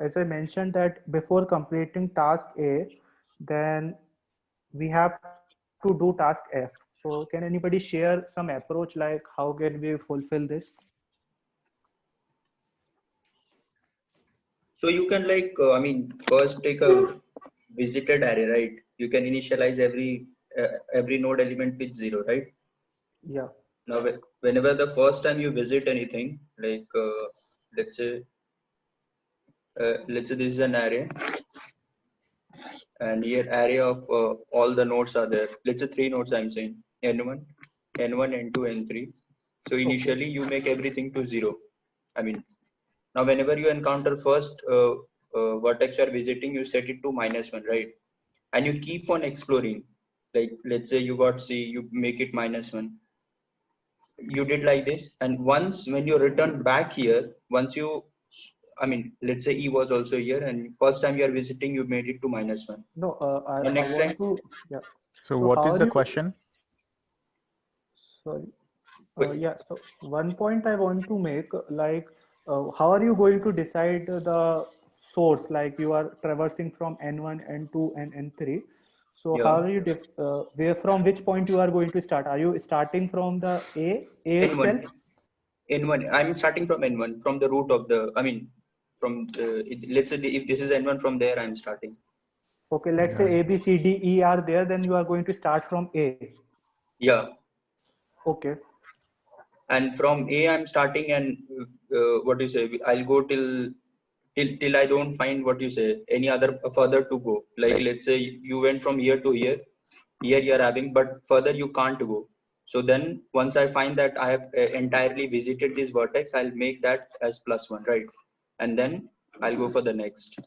as I mentioned, that before completing task A, then we have to do task F. So can anybody share some approach, like how can we fulfill this? So you can first take a visited array, right? You can initialize every node element with 0, right? Yeah. Now, whenever the first time you visit anything, like let's say this is an array, and here array of all the nodes are there. Let's say 3 nodes I'm saying, n1, n2, n3. So initially you make everything to 0. Now whenever you encounter first vertex you are visiting, you set it to -1, right? And you keep on exploring. Like let's say you got C, you make it -1. You did like this, and once when you return back here, once you, let's say E was also here, and first time you are visiting, you made it to -1. No, I next want time. to, yeah. So what how is are the you- question? Sorry. Yeah, so one point I want to make, how are you going to decide the source? Like you are traversing from N1, N2, and N3. So how are you, where, from which point you are going to start? Are you starting from the A itself? N1. I'm starting from N1, from the root of the, let's say if this is N1, from there I'm starting. Okay, let's say A, B, C, D, E are there, then you are going to start from A. Yeah. Okay. And from A I'm starting, and what do you say? I'll go till I don't find, what you say, any other further to go. Like let's say you went from here to here you're having, but further you can't go. So then once I find that I have entirely visited this vertex, I'll make that as +1, right? And then I'll go for the next.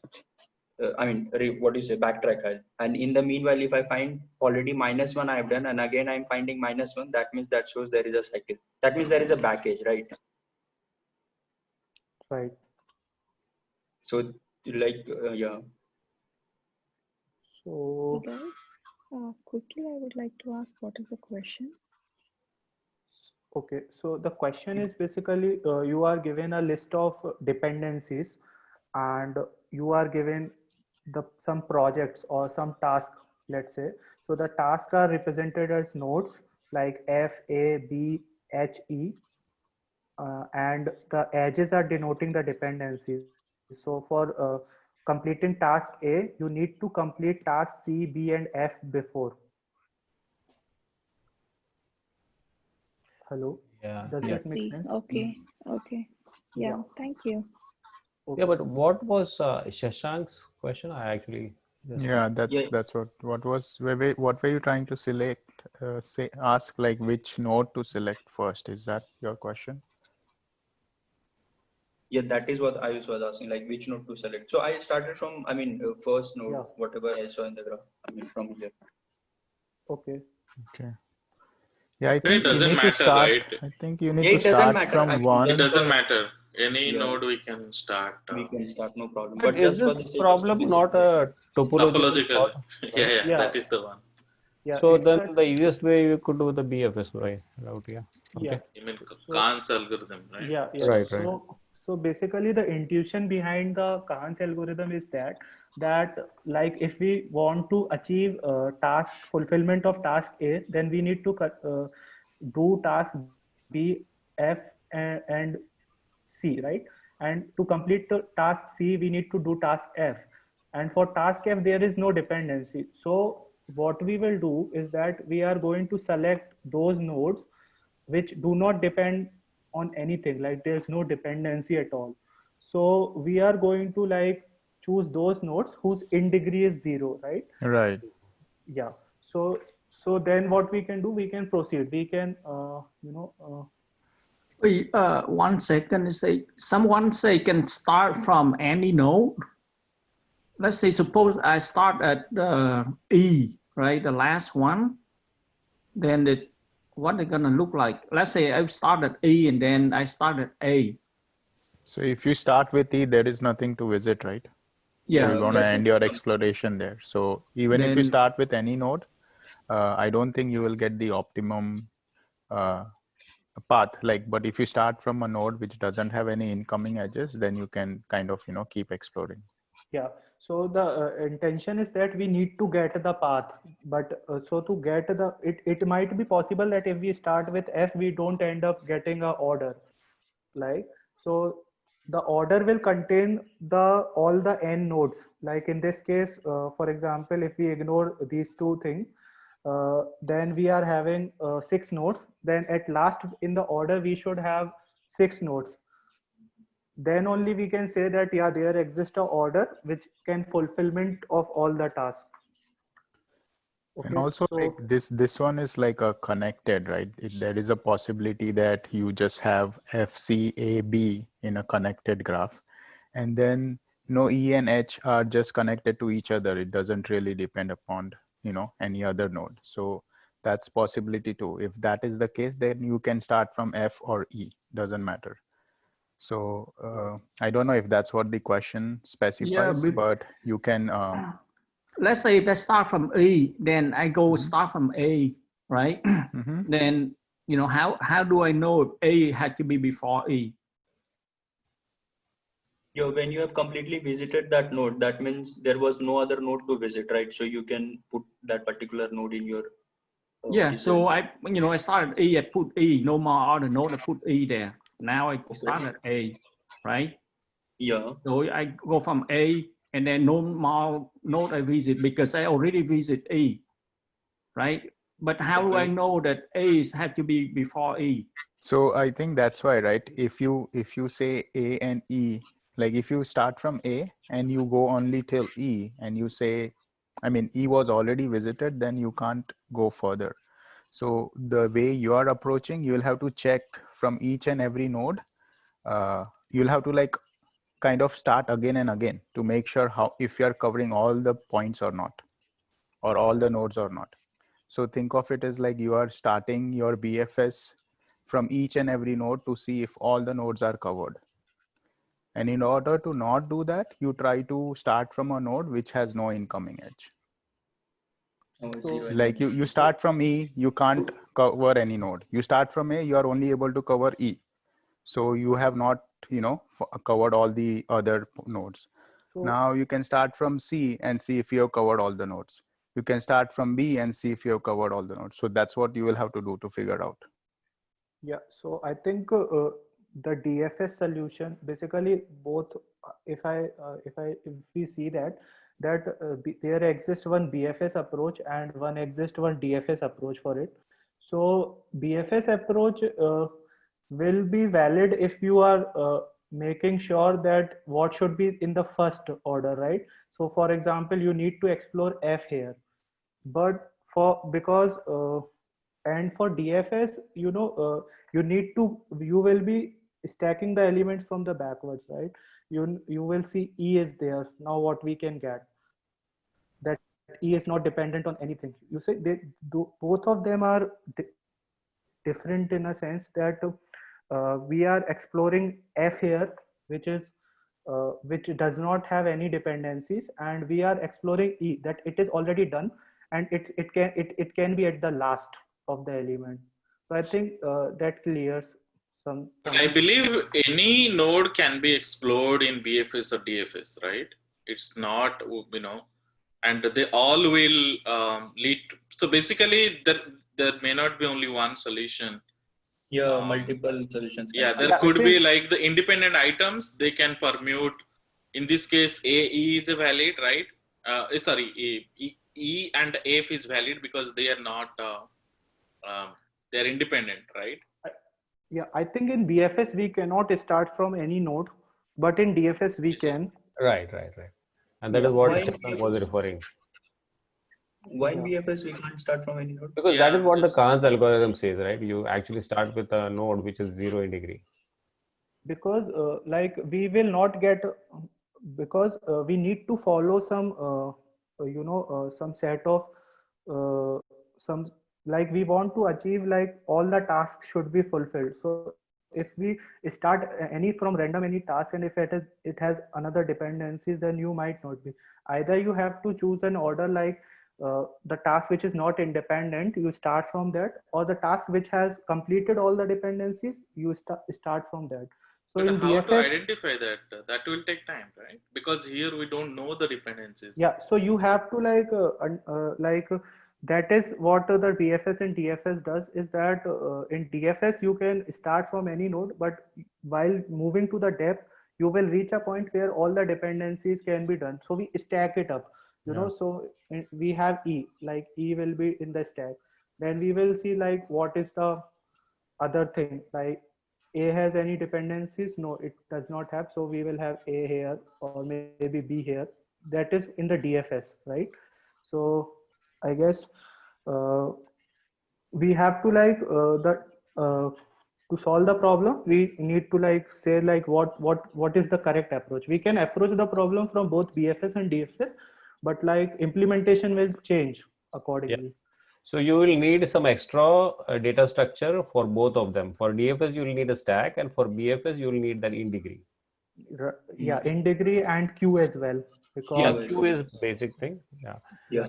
What do you say? Backtrack. And in the meanwhile, if I find already -1 I have done, and again I'm finding -1, that means that shows there is a cycle. That means there is a backage, right? Right. So yeah. So Hey guys, quickly I would like to ask, what is the question? okay, so the question is basically you are given a list of dependencies, and you are given some projects or some task, let's say. So the tasks are represented as nodes like F, A, B, H, E, and the edges are denoting the dependencies. So for completing task A, you need to complete task C, B, and F before. Hello? Yeah. Does I that make see. sense? Okay. Okay. Yeah. Thank you. Yeah, but what was Shashank's question? I actually just Yeah, Yeah, that's what was what were you trying to select? Say ask like which node to select first. Is that your question? yeah, that is what I was asking, like which node to select. So I started from, I mean, first node, Yeah. whatever I saw in the graph. I mean, from here. Okay. Okay. Yeah, I It think you doesn't need to matter, start. right? I think you need Yeah, to it doesn't start matter. I from mean, It one. just doesn't for, matter. Any yeah, node we can start. we can start, no problem. But But is just for this the sake of problem not simplicity. a topological Topological. problem, Yeah, right? yeah, Yeah. that is the one. Yeah. So It's then a the easiest way you could do the BFS right route, yeah. yeah. Okay. You mean So Kahn's algorithm, right? yeah, yeah. Right, right. So basically the intuition behind the Kahn's algorithm is that like if we want to achieve task fulfillment of task A, then we need to do task B, F, and C, right? And to complete the task C, we need to do task F. And for task F, there is no dependency. So what we will do is that we are going to select those nodes which do not depend on anything, like there's no dependency at all. So we are going to like choose those nodes whose in degree is 0, right? Right. Yeah. So then what we can do, we can proceed, we can Wait, 1 second. Someone say can start from any node. Let's say suppose I start at E, right, the last one. Then what it's gonna look like? Let's say I start at E and then I start at A. So if you start with E, there is nothing to visit, right? Yeah. You're gonna end your exploration there. So even if you Then start with any node, I don't think you will get the optimum path. Like, but if you start from a node which doesn't have any incoming edges, then you can kind of keep exploring. Yeah. So the intention is that we need to get the path, but so to get it might be possible that if we start with F, we don't end up getting a order, like, so the order will contain all the n nodes. Like in this case, for example, if we ignore these two things, then we are having 6 nodes. Then at last in the order, we should have 6 nodes. Then only we can say that yeah, there exists a order which can fulfillment of all the tasks. And Okay, also so like this one is like a connected, right? There is a possibility that you just have FCAB in a connected graph, and then E and H are just connected to each other. It doesn't really depend upon any other node. So that's possibility too. If that is the case, then you can start from F or E, doesn't matter. So I don't know if that's what the question specifies, but you can let's say if I start from E, then I go start from A, right? Then how do I know if A had to be before E? When you have completely visited that node, that means there was no other node to visit, right? So you can put that particular node in your Yeah, result. so I started E, I put E, no more other node, I put E there. Now I start at A, right? Yeah. So I go from A and then no more node I visit because I already visit E, right? But how do I know that A have to be before E? So I think that's why, right? If you say A and E, like if you start from A and you go only till E and you say, I mean, E was already visited, then you can't go further. So the way you are approaching, you'll have to check from each and every node. You'll have to like kind of start again and again to make sure if you're covering all the points or not, or all the nodes or not. So think of it as like you are starting your BFS from each and every node to see if all the nodes are covered. And in order to not do that, you try to start from a node which has no incoming edge. Like you start from E, you can't cover any node. You start from A, you are only able to cover E. So you have not, covered all the other nodes. So, now you can start from C and see if you have covered all the nodes. You can start from B and see if you have covered all the nodes. So that's what you will have to do to figure out. Yeah, so I think the DFS solution, basically both, if we see that there exists one BFS approach and one DFS approach for it. So BFS approach will be valid if you are making sure that what should be in the first order, right? So for example, you need to explore F here, but because and for DFS, you will be stacking the elements from the backwards, right? You will see E is there. Now what we can get, that E is not dependent on anything. You say both of them are different in a sense that we are exploring F here, which does not have any dependencies, and we are exploring E, that it is already done, and it can be at the last of the element. So I think that clears some. But I believe any node can be explored in BFS or DFS, right? It's not, and they all will lead. So basically, there may not be only one solution. Yeah, multiple solutions. Yeah, there could be like the independent items, they can permute. In this case, E is valid, right? E and F is valid because they are not, they're independent, right? Yeah, I think in BFS we cannot start from any node, but in DFS we can. Right. And that is what Why Chandan was referring. Why in BFS we can't start from any node? Because that is what the Kahn's algorithm says, right? You actually start with a node which is 0 in degree. Because we will not get, because we need to follow some some set of we want to achieve all the tasks should be fulfilled. So if we start any task, and if it has another dependencies, then you might not be. Either you have to choose an order the task which is not independent, you start from that, or the task which has completed all the dependencies, you start from that. So but in how DFS, to identify that? That will take time, right? Because here we don't know the dependencies. yeah, so you have to that is what the BFS and DFS does, is that in DFS you can start from any node, but while moving to the depth, you will reach a point where all the dependencies can be done. So we stack it up, so we have E, E will be in the stack. Then we will see what is the other thing, A has any dependencies? No, it does not have. So we will have A here, or maybe B here. That is in the DFS, right? So I guess we have to to solve the problem, we need to say what is the correct approach. We can approach the problem from both BFS and DFS, but implementation will change accordingly. Yeah. So you will need some extra data structure for both of them. For DFS, you will need a stack, and for BFS, you will need that in degree. Yeah, in degree and Q as well. Because Q is basic thing. Yeah.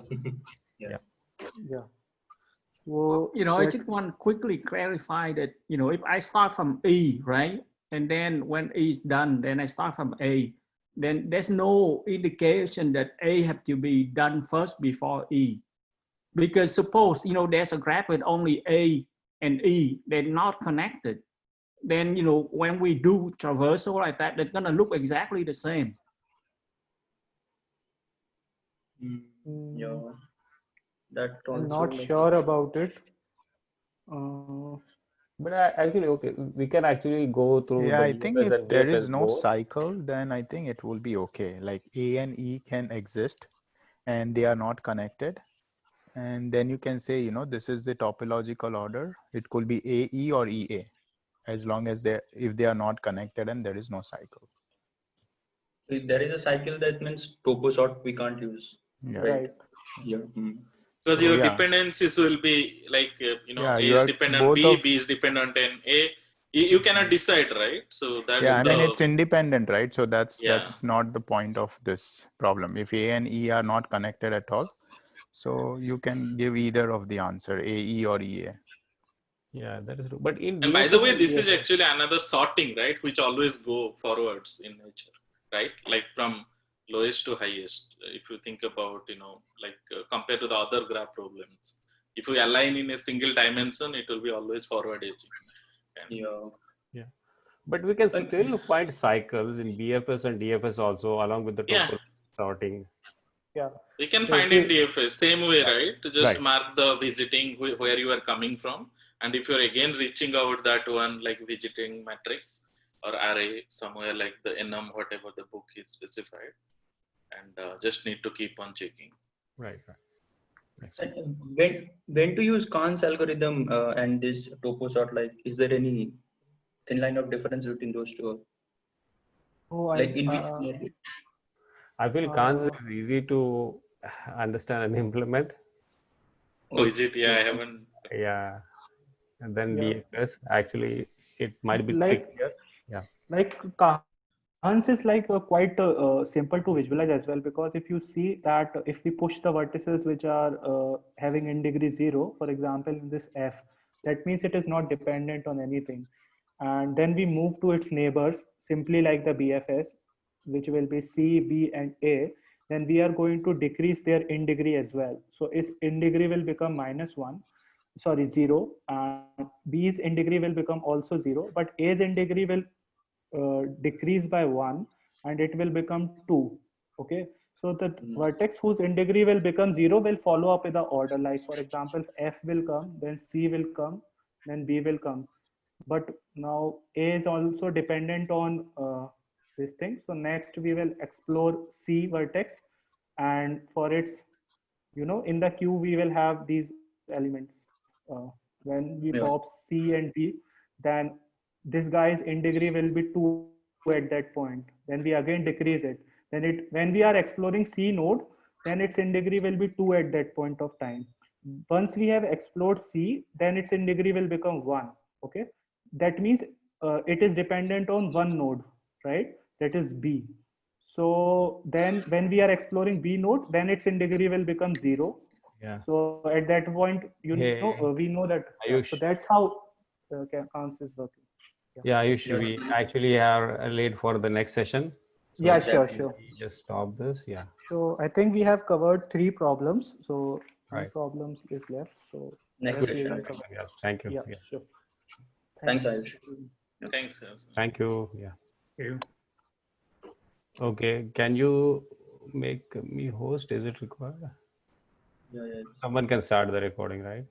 So, I just want to quickly clarify that, if I start from E, right? And then when E is done, then I start from A. Then there's no indication that A have to be done first before E. Because suppose, there's a graph with only A and E, they're not connected. Then, when we do traversal like that, they're going to look exactly the same. Yeah, that also I'm not sure about it. But actually, okay, we can actually go through. Yeah, I think if there is no both. cycle, then I think it will be okay. Like A and E can exist and they are not connected. And then you can say, this is the topological order. It could be AE or EA, as long as if they are not connected and there is no cycle. If there is a cycle, that means topo sort we can't use. Yeah. Right. Yeah. Because your dependencies will be A is dependent on B, B is dependent on A. You cannot decide, right? So that's I mean, it's independent, right? So that's not the point of this problem. If A and E are not connected at all, so you can give either of the answer, AE or EA. Yeah, that is true. But and by the way, this is actually another sorting, right? Which always go forwards in nature, right? Like from lowest to highest. If you think about, compared to the other graph problems, if we align in a single dimension, it will be always forward edging. Yeah. But we can still find cycles in BFS and DFS also, along with the total sorting. Yeah. We can find in DFS, same way, right? To just mark the visiting where you are coming from. And if you're again reaching out that one, like visiting matrix, or array somewhere like the enum, whatever the book is specified, and just need to keep on checking. Right. Makes And sense. when to use Kahn's algorithm and this topo sort, like, is there any thin line of difference between those two? Oh, Like in which scenario? I feel Kahn's uh, is easy to understand and implement. Oh, is it? Yeah, I Okay. haven't. Yeah. And then yeah, DFS, actually, it might be like trickier. Yeah. Kahn's is like quite simple to visualize as well, because if you see that if we push the vertices which are having in degree 0, for example in this F, that means it is not dependent on anything. And then we move to its neighbors simply like the BFS, which will be C, B and A. Then we are going to decrease their in degree as well. So its in degree will become -0, and B's in degree will become also 0, but A's in degree will decrease by 1 and it will become 2. Okay, so the vertex whose in degree will become 0 will follow up with the order, like for example F will come, then C will come, then B will come. But now A is also dependent on this thing. So next we will explore C vertex, and for its, in the queue we will have these elements. When we Yeah. pop C and B, then this guy's in degree will be 2 at that point. Then we again decrease it. Then when we are exploring C node, then its in degree will be 2 at that point of time. Once we have explored C, then its in degree will become 1. Okay, that means it is dependent on one node, right? That is B. So then when we are exploring B node, then its in degree will become 0. Yeah. So at that point, Hey, we know that. Yeah, Ayush. so that's how counts is working. Yeah, Ayush, Yeah. we actually are late for the next session. So Yeah, can sure. we just stop this? Yeah. So I think we have covered 3 problems. So 2 Right. problems is left. So Next rest we session. will cover. Yeah. Thank you. Yeah, Yeah. sure. Thanks, Ayush. Thanks. Thank you. Yeah. Okay. Okay. Can you make me host? Is it required? Yeah. Someone can start the recording, right?